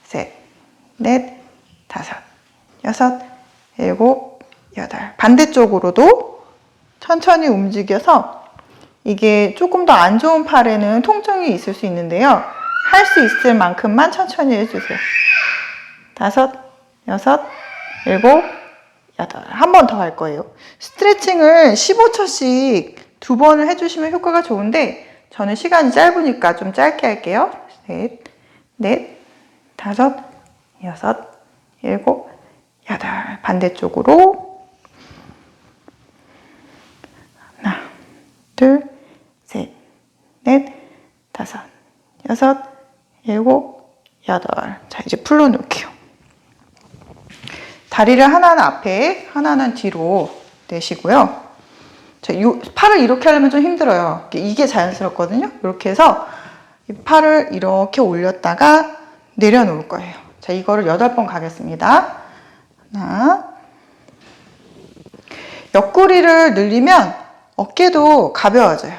셋, 넷, 다섯, 여섯, 일곱, 여덟. 반대쪽으로도 천천히 움직여서 이게 조금 더 안 좋은 팔에는 통증이 있을 수 있는데요. 할 수 있을 만큼만 천천히 해주세요. 다섯, 여섯, 일곱, 여덟. 한 번 더 할 거예요. 스트레칭을 15초씩 2번을 해주시면 효과가 좋은데 저는 시간이 짧으니까 좀 짧게 할게요. 셋, 넷, 다섯, 여섯, 일곱, 여덟. 반대쪽으로 하나, 둘, 셋, 넷, 다섯, 여섯, 일곱, 여덟. 자, 이제 풀어놓을게요. 다리를 하나는 앞에, 하나는 뒤로 내시고요. 자, 팔을 이렇게 하려면 좀 힘들어요. 이게 자연스럽거든요. 이렇게 해서 이 팔을 이렇게 올렸다가 내려놓을 거예요. 자, 이거를 8번 가겠습니다. 하나. 옆구리를 늘리면 어깨도 가벼워져요.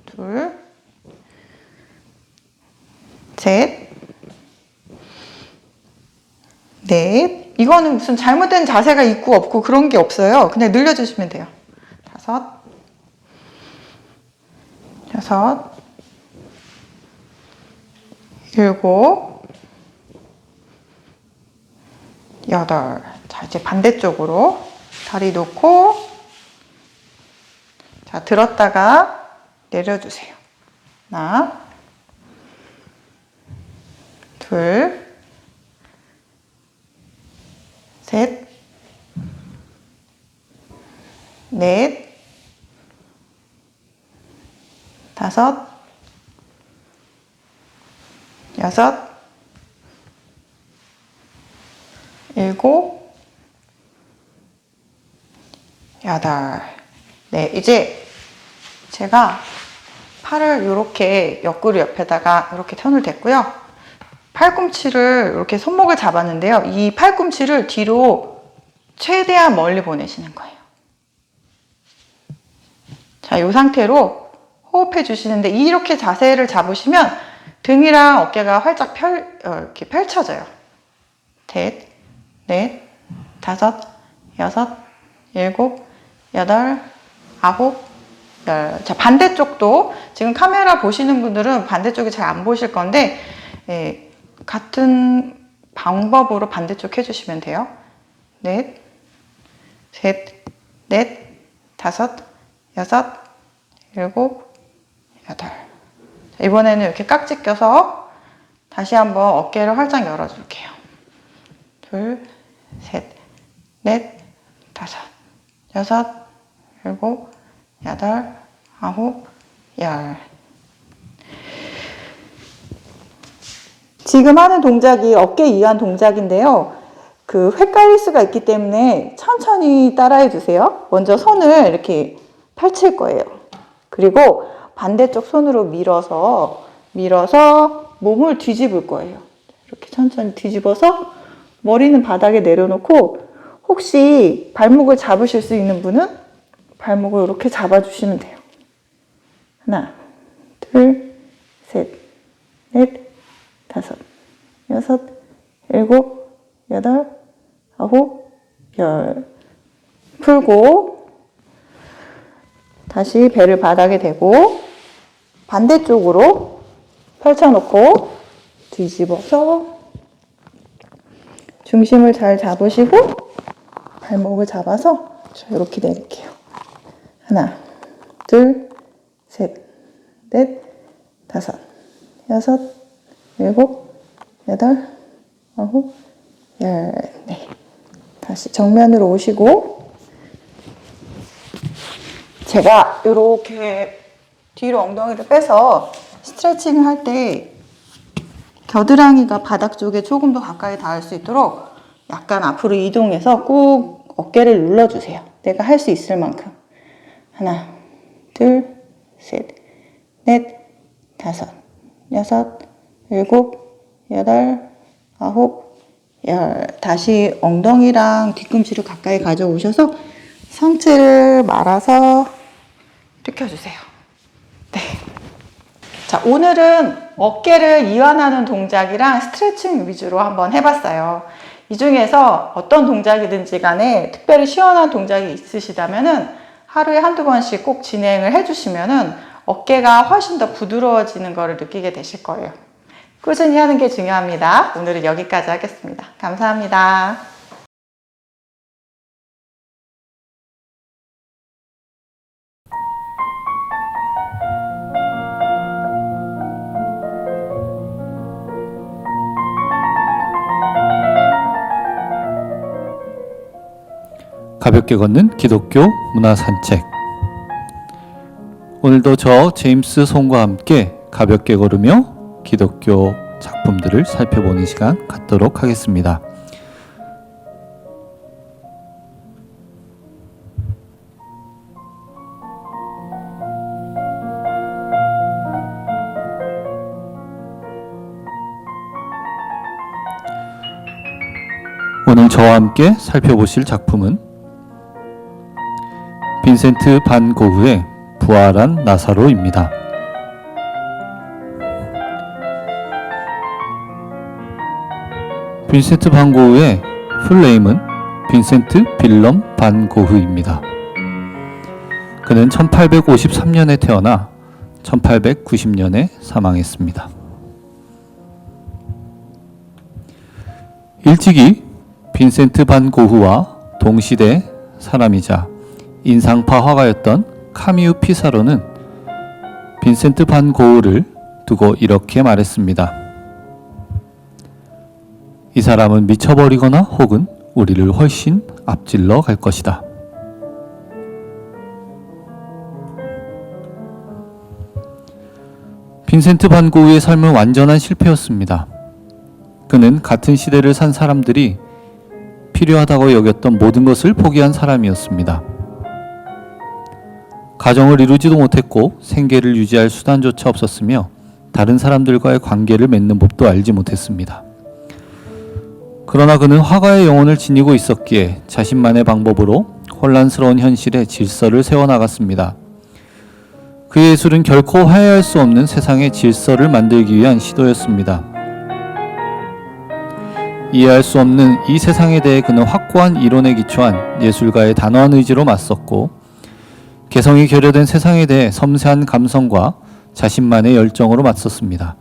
둘, 셋, 넷. 이거는 무슨 잘못된 자세가 있고 없고 그런 게 없어요. 그냥 늘려주시면 돼요. 다섯, 여섯, 일곱, 여덟. 자, 이제 반대쪽으로 다리 놓고, 자, 들었다가 내려주세요. 하나, 둘, 셋, 넷, 다섯, 여섯, 일곱, 여덟. 네, 이제 제가 팔을 이렇게 옆구리 옆에다가 이렇게 편을 댔고요. 팔꿈치를 이렇게 손목을 잡았는데요. 이 팔꿈치를 뒤로 최대한 멀리 보내시는 거예요. 자, 이 상태로 호흡해 주시는데 이렇게 자세를 잡으시면 등이랑 어깨가 활짝 이렇게 펼쳐져요. 셋, 넷, 다섯, 여섯, 일곱, 여덟, 아홉, 열. 자, 반대쪽도 지금 카메라 보시는 분들은 반대쪽이 잘 안 보실 건데 같은 방법으로 반대쪽 해주시면 돼요. 넷, 셋, 넷, 다섯, 여섯, 일곱, 여덟. 자, 이번에는 이렇게 깍지 껴서 다시 한번 어깨를 활짝 열어줄게요. 둘, 셋, 넷, 다섯, 여섯, 일곱, 여덟, 아홉, 열. 지금 하는 동작이 어깨 이완 동작인데요. 헷갈릴 수가 있기 때문에 천천히 따라해 주세요. 먼저 손을 이렇게 펼칠 거예요. 그리고 반대쪽 손으로 밀어서 몸을 뒤집을 거예요. 이렇게 천천히 뒤집어서 머리는 바닥에 내려놓고 혹시 발목을 잡으실 수 있는 분은 발목을 이렇게 잡아주시면 돼요. 하나, 둘, 셋, 넷, 다섯, 여섯, 일곱, 여덟, 아홉, 열. 풀고 다시 배를 바닥에 대고 반대쪽으로 펼쳐놓고 뒤집어서 중심을 잘 잡으시고 발목을 잡아서 이렇게 내릴게요. 하나, 둘, 셋, 넷, 다섯, 여섯, 일곱, 여덟, 아홉, 열. 네. 다시 정면으로 오시고 제가 이렇게 뒤로 엉덩이를 빼서 스트레칭을 할 때 겨드랑이가 바닥 쪽에 조금 더 가까이 닿을 수 있도록 약간 앞으로 이동해서 꾹 어깨를 눌러주세요. 내가 할 수 있을 만큼. 하나, 둘, 셋, 넷, 다섯, 여섯, 일곱, 여덟, 아홉, 열. 다시 엉덩이랑 뒤꿈치를 가까이 가져오셔서 상체를 말아서 일으켜주세요. 네. 자, 오늘은 어깨를 이완하는 동작이랑 스트레칭 위주로 한번 해봤어요. 이 중에서 어떤 동작이든지 간에 특별히 시원한 동작이 있으시다면은 하루에 한두 번씩 꼭 진행을 해주시면은 어깨가 훨씬 더 부드러워지는 것을 느끼게 되실 거예요. 꾸준히 하는 게 중요합니다. 오늘은 여기까지 하겠습니다. 감사합니다. 가볍게 걷는 기독교 문화 산책. 오늘도 저 제임스 송과 함께 가볍게 걸으며 기독교 작품들을 살펴보는 시간 갖도록 하겠습니다. 오늘 저와 함께 살펴보실 작품은 빈센트 반 고흐의 부활한 나사로입니다. 빈센트 반 고흐의 풀네임은 빈센트 빌럼 반 고흐입니다. 그는 1853년에 태어나 1890년에 사망했습니다. 일찍이 빈센트 반 고흐와 동시대 사람이자 인상파 화가였던 카미유 피사로는 빈센트 반 고흐를 두고 이렇게 말했습니다. 이 사람은 미쳐버리거나 혹은 우리를 훨씬 앞질러 갈 것이다. 빈센트 반 고흐의 삶은 완전한 실패였습니다. 그는 같은 시대를 산 사람들이 필요하다고 여겼던 모든 것을 포기한 사람이었습니다. 가정을 이루지도 못했고 생계를 유지할 수단조차 없었으며 다른 사람들과의 관계를 맺는 법도 알지 못했습니다. 그러나 그는 화가의 영혼을 지니고 있었기에 자신만의 방법으로 혼란스러운 현실에 질서를 세워나갔습니다. 그의 예술은 결코 화해할 수 없는 세상의 질서를 만들기 위한 시도였습니다. 이해할 수 없는 이 세상에 대해 그는 확고한 이론에 기초한 예술가의 단호한 의지로 맞섰고 개성이 결여된 세상에 대해 섬세한 감성과 자신만의 열정으로 맞섰습니다.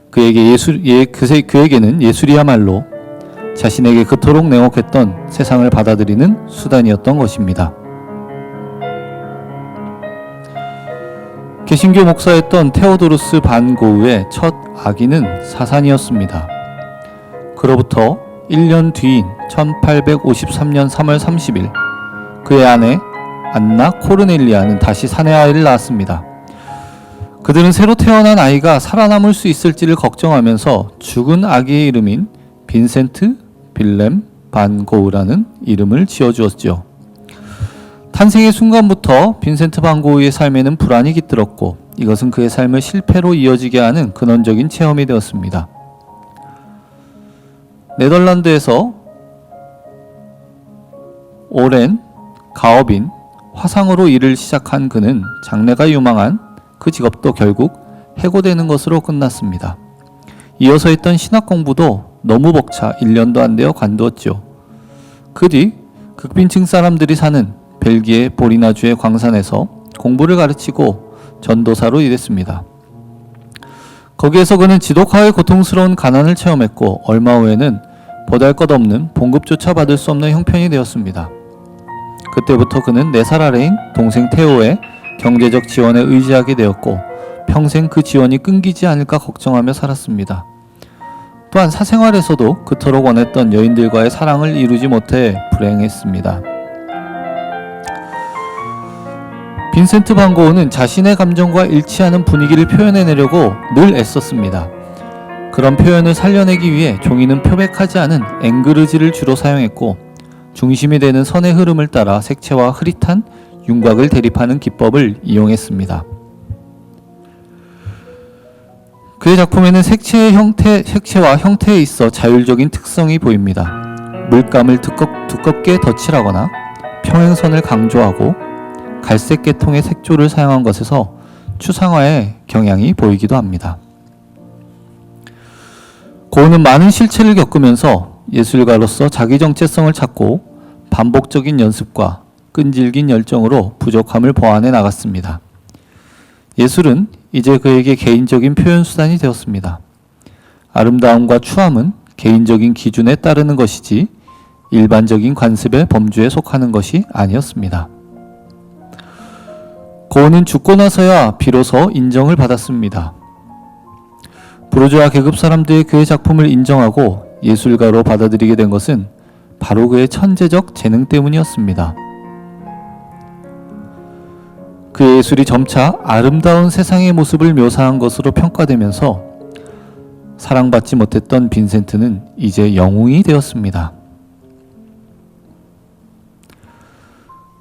그에게는 예술이야말로 자신에게 그토록 냉혹했던 세상을 받아들이는 수단이었던 것입니다. 개신교 목사였던 테오도루스 반 고흐의 첫 아기는 사산이었습니다. 그로부터 1년 뒤인 1853년 3월 30일 그의 아내 안나 코르넬리아는 다시 사내아이를 낳았습니다. 그들은 새로 태어난 아이가 살아남을 수 있을지를 걱정하면서 죽은 아기의 이름인 빈센트 빌렘 반 고흐라는 이름을 지어주었죠. 탄생의 순간부터 빈센트 반 고흐의 삶에는 불안이 깃들었고 이것은 그의 삶을 실패로 이어지게 하는 근원적인 체험이 되었습니다. 네덜란드에서 오랜 가업인 화상으로 일을 시작한 그는 장래가 유망한 그 직업도 결국 해고되는 것으로 끝났습니다. 이어서 했던 신학 공부도 너무 벅차 1년도 안 되어 관두었죠. 그 뒤 극빈층 사람들이 사는 벨기에 보리나주의 광산에서 공부를 가르치고 전도사로 일했습니다. 거기에서 그는 지독하게 고통스러운 가난을 체험했고 얼마 후에는 보잘것없는 봉급조차 받을 수 없는 형편이 되었습니다. 그때부터 그는 4살 아래인 동생 테오의 경제적 지원에 의지하게 되었고 평생 그 지원이 끊기지 않을까 걱정하며 살았습니다. 또한 사생활에서도 그토록 원했던 여인들과의 사랑을 이루지 못해 불행했습니다. 빈센트 반 고흐는 자신의 감정과 일치하는 분위기를 표현해내려고 늘 애썼습니다. 그런 표현을 살려내기 위해 종이는 표백하지 않은 앵그르지를 주로 사용했고 중심이 되는 선의 흐름을 따라 색채와 흐릿한 윤곽을 대립하는 기법을 이용했습니다. 그의 작품에는 색채와 형태에 있어 자율적인 특성이 보입니다. 물감을 두껍게 덧칠하거나 평행선을 강조하고 갈색 계통의 색조를 사용한 것에서 추상화의 경향이 보이기도 합니다. 고흐는 많은 실체를 겪으면서 예술가로서 자기 정체성을 찾고 반복적인 연습과 끈질긴 열정으로 부족함을 보완해 나갔습니다. 예술은 이제 그에게 개인적인 표현 수단이 되었습니다. 아름다움과 추함은 개인적인 기준에 따르는 것이지 일반적인 관습의 범주에 속하는 것이 아니었습니다. 고흐는 죽고 나서야 비로소 인정을 받았습니다. 부르주아 계급 사람들이 그의 작품을 인정하고 예술가로 받아들이게 된 것은 바로 그의 천재적 재능 때문이었습니다. 그의 예술이 점차 아름다운 세상의 모습을 묘사한 것으로 평가되면서 사랑받지 못했던 빈센트는 이제 영웅이 되었습니다.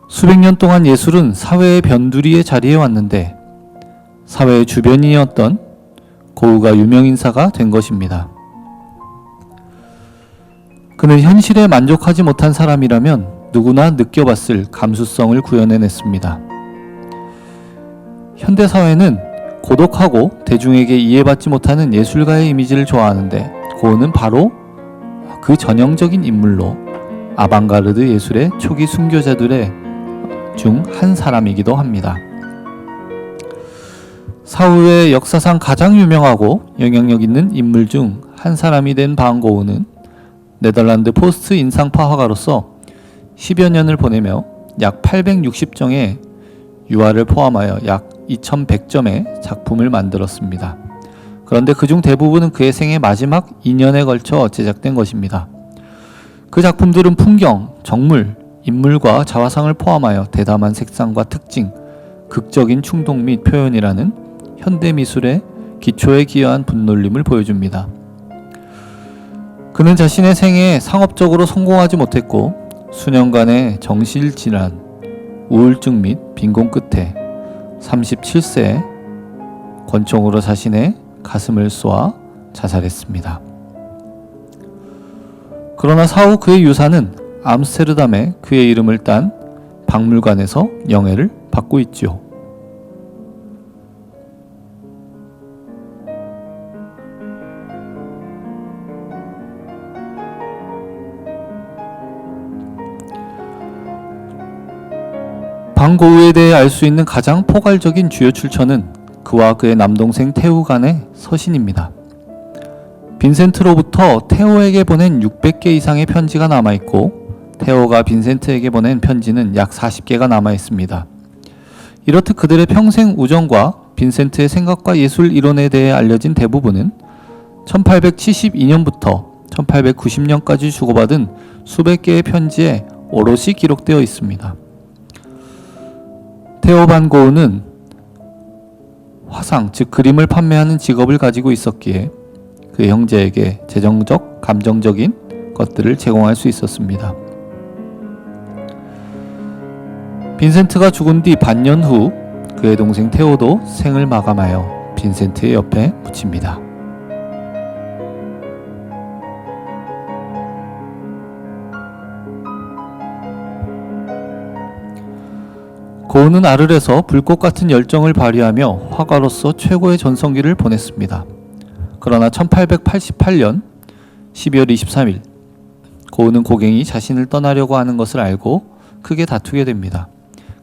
수백 년 동안 예술은 사회의 변두리의 자리에 왔는데 사회의 주변인이었던 고흐가 유명인사가 된 것입니다. 그는 현실에 만족하지 못한 사람이라면 누구나 느껴봤을 감수성을 구현해냈습니다. 현대사회는 고독하고 대중에게 이해받지 못하는 예술가의 이미지를 좋아하는데 고은은 바로 그 전형적인 인물로 아방가르드 예술의 초기 순교자들의 중 한 사람이기도 합니다. 사후에 역사상 가장 유명하고 영향력 있는 인물 중 한 사람이 된 반 고은은 네덜란드 포스트 인상파 화가로서 10여 년을 보내며 약 860점의 유화를 포함하여 약 2100점의 작품을 만들었습니다. 그런데 그중 대부분은 그의 생애 마지막 2년에 걸쳐 제작된 것입니다. 그 작품들은 풍경, 정물, 인물과 자화상을 포함하여 대담한 색상과 특징, 극적인 충동 및 표현이라는 현대미술의 기초에 기여한 분놀림을 보여줍니다. 그는 자신의 생애에 상업적으로 성공하지 못했고 수년간의 정신질환, 우울증 및 빈곤 끝에 37세에 권총으로 자신의 가슴을 쏘아 자살했습니다. 그러나 사후 그의 유산은 암스테르담에 그의 이름을 딴 박물관에서 영예를 받고 있죠. 반 고흐에 대해 알 수 있는 가장 포괄적인 주요 출처는 그와 그의 남동생 테우 간의 서신입니다. 빈센트로부터 테오에게 보낸 600개 이상의 편지가 남아있고 테오가 빈센트에게 보낸 편지는 약 40개가 남아있습니다. 이렇듯 그들의 평생 우정과 빈센트의 생각과 예술 이론에 대해 알려진 대부분은 1872년부터 1890년까지 주고받은 수백 개의 편지에 오롯이 기록되어 있습니다. 테오 반 고흐는 화상, 즉 그림을 판매하는 직업을 가지고 있었기에 그의 형제에게 재정적, 감정적인 것들을 제공할 수 있었습니다. 빈센트가 죽은 뒤 반년 후 그의 동생 테오도 생을 마감하여 빈센트의 옆에 묻힙니다. 고흐는 아르에서 불꽃 같은 열정을 발휘하며 화가로서 최고의 전성기를 보냈습니다. 그러나 1888년 12월 23일 고흐는 고갱이 자신을 떠나려고 하는 것을 알고 크게 다투게 됩니다.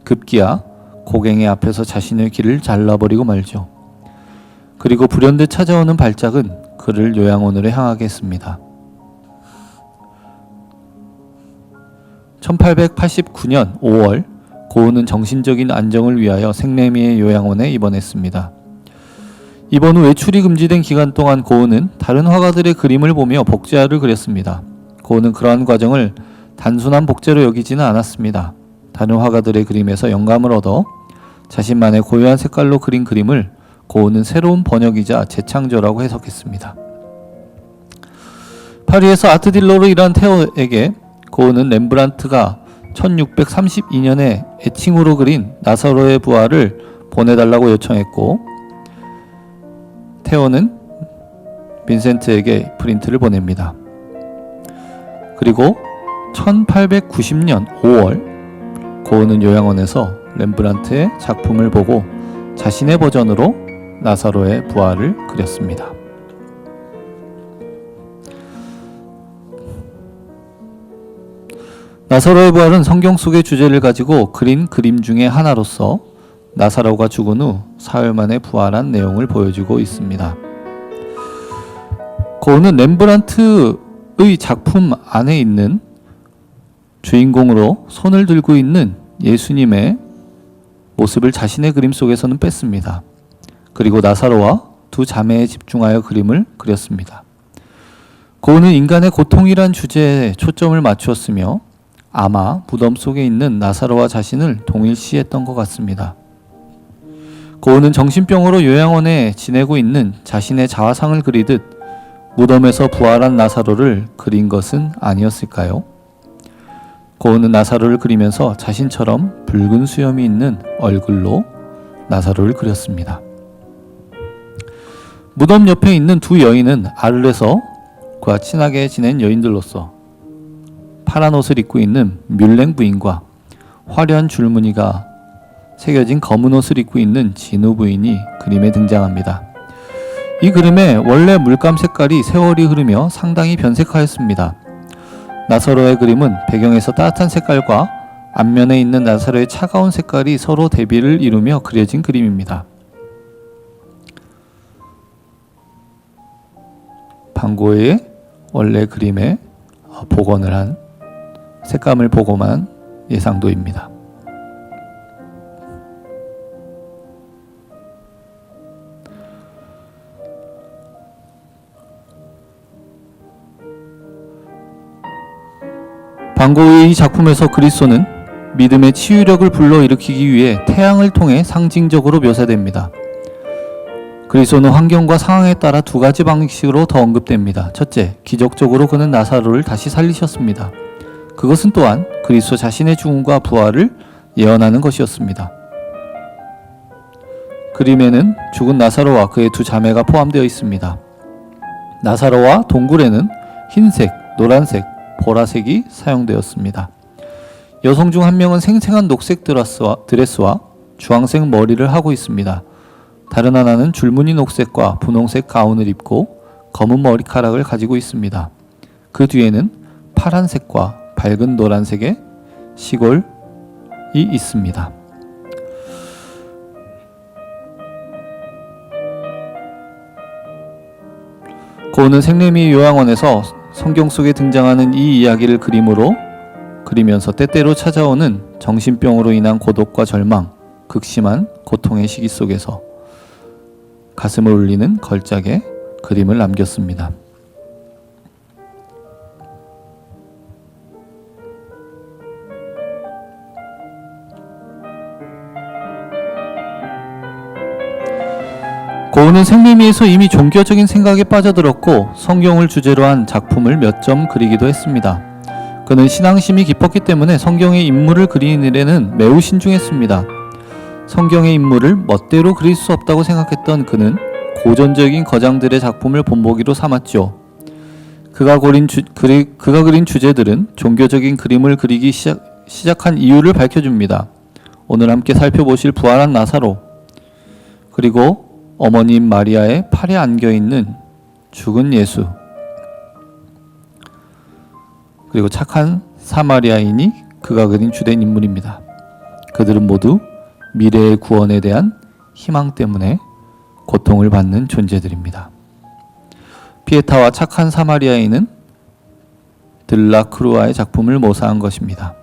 급기야 고갱이 앞에서 자신의 길을 잘라버리고 말죠. 그리고 불현듯 찾아오는 발작은 그를 요양원으로 향하게 했습니다. 1889년 5월 고흐는 정신적인 안정을 위하여 생레미의 요양원에 입원했습니다. 입원 후 외출이 금지된 기간 동안 고흐는 다른 화가들의 그림을 보며 복제화를 그렸습니다. 고흐는 그러한 과정을 단순한 복제로 여기지는 않았습니다. 다른 화가들의 그림에서 영감을 얻어 자신만의 고유한 색깔로 그린 그림을 고흐는 새로운 번역이자 재창조라고 해석했습니다. 파리에서 아트딜러로 일한 테오에게 고흐는 렘브란트가 1632년에 애칭으로 그린 나사로의 부활을 보내달라고 요청했고 테오는 빈센트에게 프린트를 보냅니다. 그리고 1890년 5월 고흐는 요양원에서 렘브란트의 작품을 보고 자신의 버전으로 나사로의 부활을 그렸습니다. 나사로의 부활은 성경 속의 주제를 가지고 그린 그림 중의 하나로서 나사로가 죽은 후 사흘 만에 부활한 내용을 보여주고 있습니다. 고흐는 렘브란트의 작품 안에 있는 주인공으로 손을 들고 있는 예수님의 모습을 자신의 그림 속에서는 뺐습니다. 그리고 나사로와 두 자매에 집중하여 그림을 그렸습니다. 고흐는 인간의 고통이란 주제에 초점을 맞추었으며 아마 무덤 속에 있는 나사로와 자신을 동일시했던 것 같습니다. 고흐는 정신병으로 요양원에 지내고 있는 자신의 자화상을 그리듯 무덤에서 부활한 나사로를 그린 것은 아니었을까요? 고흐는 나사로를 그리면서 자신처럼 붉은 수염이 있는 얼굴로 나사로를 그렸습니다. 무덤 옆에 있는 두 여인은 아르에서 그와 친하게 지낸 여인들로서 파란 옷을 입고 있는 뮬랭 부인과 화려한 줄무늬가 새겨진 검은 옷을 입고 있는 진우 부인이 그림에 등장합니다. 이 그림의 원래 물감 색깔이 세월이 흐르며 상당히 변색하였습니다. 나사로의 그림은 배경에서 따뜻한 색깔과 앞면에 있는 나사로의 차가운 색깔이 서로 대비를 이루며 그려진 그림입니다. 반고의 원래 그림에 복원을 한 색감을 보고만 예상도입니다. 반고의 이 작품에서 그리스도는 믿음의 치유력을 불러일으키기 위해 태양을 통해 상징적으로 묘사됩니다. 그리스도는 환경과 상황에 따라 두 가지 방식으로 더 언급됩니다. 첫째, 기적적으로 그는 나사로를 다시 살리셨습니다. 그것은 또한 그리스도 자신의 죽음과 부활을 예언하는 것이었습니다. 그림에는 죽은 나사로와 그의 두 자매가 포함되어 있습니다. 나사로와 동굴에는 흰색, 노란색, 보라색이 사용되었습니다. 여성 중 한 명은 생생한 녹색 드레스와 주황색 머리를 하고 있습니다. 다른 하나는 줄무늬 녹색과 분홍색 가운을 입고 검은 머리카락을 가지고 있습니다. 그 뒤에는 파란색과 밝은 노란색의 시골이 있습니다. 고은은 생래미 요양원에서 성경 속에 등장하는 이 이야기를 그림으로 그리면서 때때로 찾아오는 정신병으로 인한 고독과 절망, 극심한 고통의 시기 속에서 가슴을 울리는 걸작의 그림을 남겼습니다. 고은은 생리미에서 이미 종교적인 생각에 빠져들었고 성경을 주제로 한 작품을 몇 점 그리기도 했습니다. 그는 신앙심이 깊었기 때문에 성경의 인물을 그리는 일에는 매우 신중했습니다. 성경의 인물을 멋대로 그릴 수 없다고 생각했던 그는 고전적인 거장들의 작품을 본보기로 삼았죠. 그가 그린 주제들은 종교적인 그림을 그리기 시작한 이유를 밝혀줍니다. 오늘 함께 살펴보실 부활한 나사로, 그리고 어머님 마리아의 팔에 안겨있는 죽은 예수, 그리고 착한 사마리아인이 그가 그린 주된 인물입니다. 그들은 모두 미래의 구원에 대한 희망 때문에 고통을 받는 존재들입니다. 피에타와 착한 사마리아인은 들라크루아의 작품을 모사한 것입니다.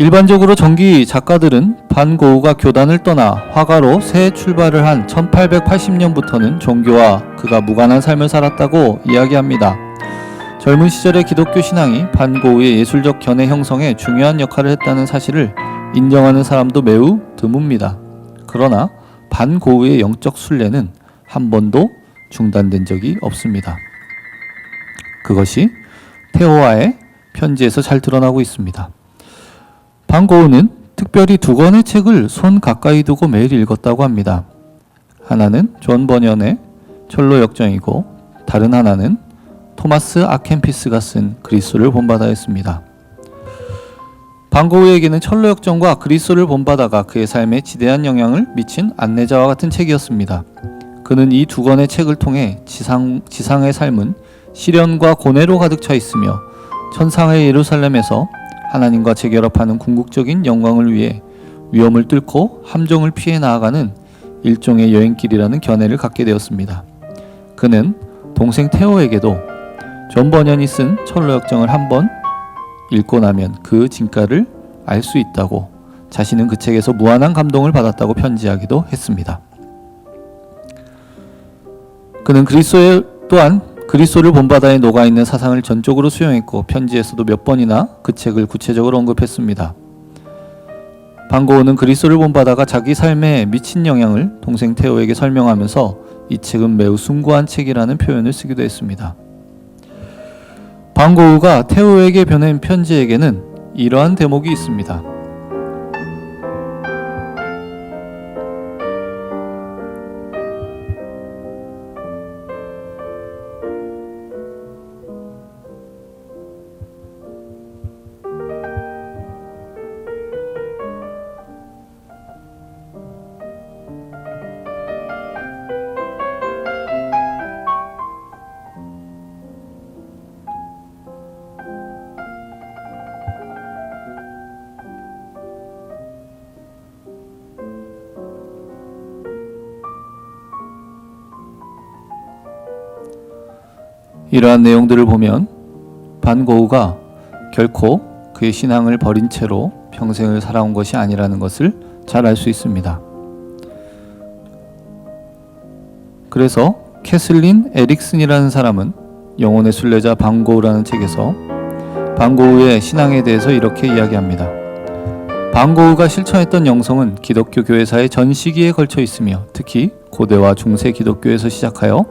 일반적으로 전기 작가들은 반 고흐가 교단을 떠나 화가로 새 출발을 한 1880년부터는 종교와 그가 무관한 삶을 살았다고 이야기합니다. 젊은 시절의 기독교 신앙이 반 고흐의 예술적 견해 형성에 중요한 역할을 했다는 사실을 인정하는 사람도 매우 드뭅니다. 그러나 반 고흐의 영적 순례는 한 번도 중단된 적이 없습니다. 그것이 테오와의 편지에서 잘 드러나고 있습니다. 반 고흐는 특별히 두 권의 책을 손 가까이 두고 매일 읽었다고 합니다. 하나는 존 버년의 철로 역정이고 다른 하나는 토마스 아켄피스가 쓴 그리스도를 본바다였습니다. 반 고흐에게는 철로 역정과 그리스도를 본바다가 그의 삶에 지대한 영향을 미친 안내자와 같은 책이었습니다. 그는 이 두 권의 책을 통해 지상의 삶은 시련과 고뇌로 가득 차 있으며 천상의 예루살렘에서 하나님과 재결합하는 궁극적인 영광을 위해 위험을 뚫고 함정을 피해 나아가는 일종의 여행길이라는 견해를 갖게 되었습니다. 그는 동생 테오에게도 존 버년이 쓴 철로 역정을 한번 읽고 나면 그 진가를 알 수 있다고, 자신은 그 책에서 무한한 감동을 받았다고 편지하기도 했습니다. 그는 그리스도를 본바다에 녹아있는 사상을 전적으로 수용했고 편지에서도 몇 번이나 그 책을 구체적으로 언급했습니다. 반 고흐는 그리스도를 본바다가 자기 삶에 미친 영향을 동생 테오에게 설명하면서 이 책은 매우 숭고한 책이라는 표현을 쓰기도 했습니다. 반 고흐가 테오에게 보낸 편지에게는 이러한 대목이 있습니다. 이러한 내용들을 보면 반고우가 결코 그의 신앙을 버린 채로 평생을 살아온 것이 아니라는 것을 잘 알 수 있습니다. 그래서 캐슬린 에릭슨이라는 사람은 영혼의 순례자 반고우라는 책에서 반고우의 신앙에 대해서 이렇게 이야기합니다. 반고우가 실천했던 영성은 기독교 교회사의 전 시기에 걸쳐 있으며 특히 고대와 중세 기독교에서 시작하여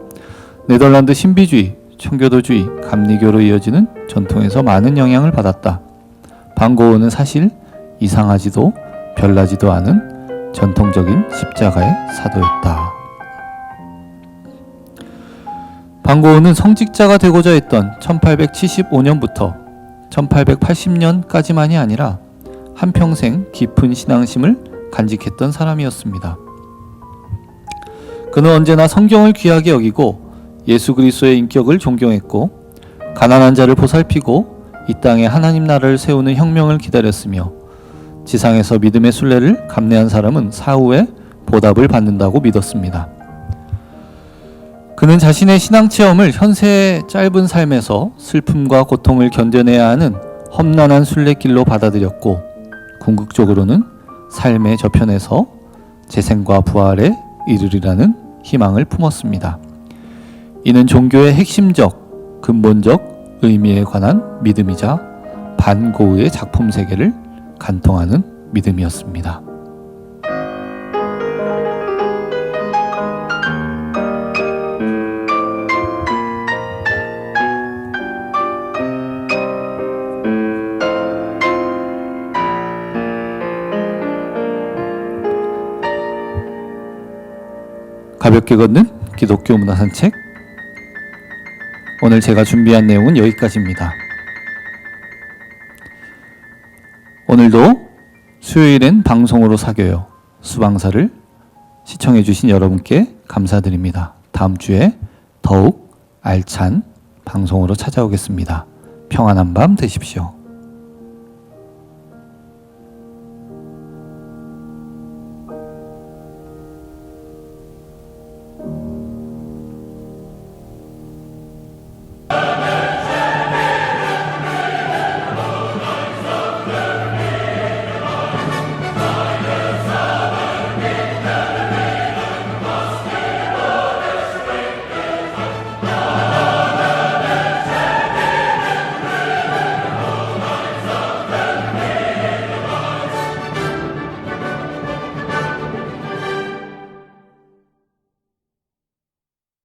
네덜란드 신비주의, 청교도주의, 감리교로 이어지는 전통에서 많은 영향을 받았다. 반고우는 사실 이상하지도 별나지도 않은 전통적인 십자가의 사도였다. 반고우는 성직자가 되고자 했던 1875년부터 1880년까지만이 아니라 한평생 깊은 신앙심을 간직했던 사람이었습니다. 그는 언제나 성경을 귀하게 여기고 예수 그리스도의 인격을 존경했고 가난한 자를 보살피고 이 땅에 하나님 나라를 세우는 혁명을 기다렸으며 지상에서 믿음의 순례를 감내한 사람은 사후에 보답을 받는다고 믿었습니다. 그는 자신의 신앙 체험을 현세의 짧은 삶에서 슬픔과 고통을 견뎌내야 하는 험난한 순례길로 받아들였고 궁극적으로는 삶의 저편에서 재생과 부활에 이르리라는 희망을 품었습니다. 이는 종교의 핵심적, 근본적 의미에 관한 믿음이자 반고우의 작품 세계를 간통하는 믿음이었습니다. 가볍게 걷는 기독교 문화 산책. 오늘 제가 준비한 내용은 여기까지입니다. 오늘도 수요일엔 방송으로 사겨요 수방사를 시청해 주신 여러분께 감사드립니다. 다음 주에 더욱 알찬 방송으로 찾아오겠습니다. 평안한 밤 되십시오.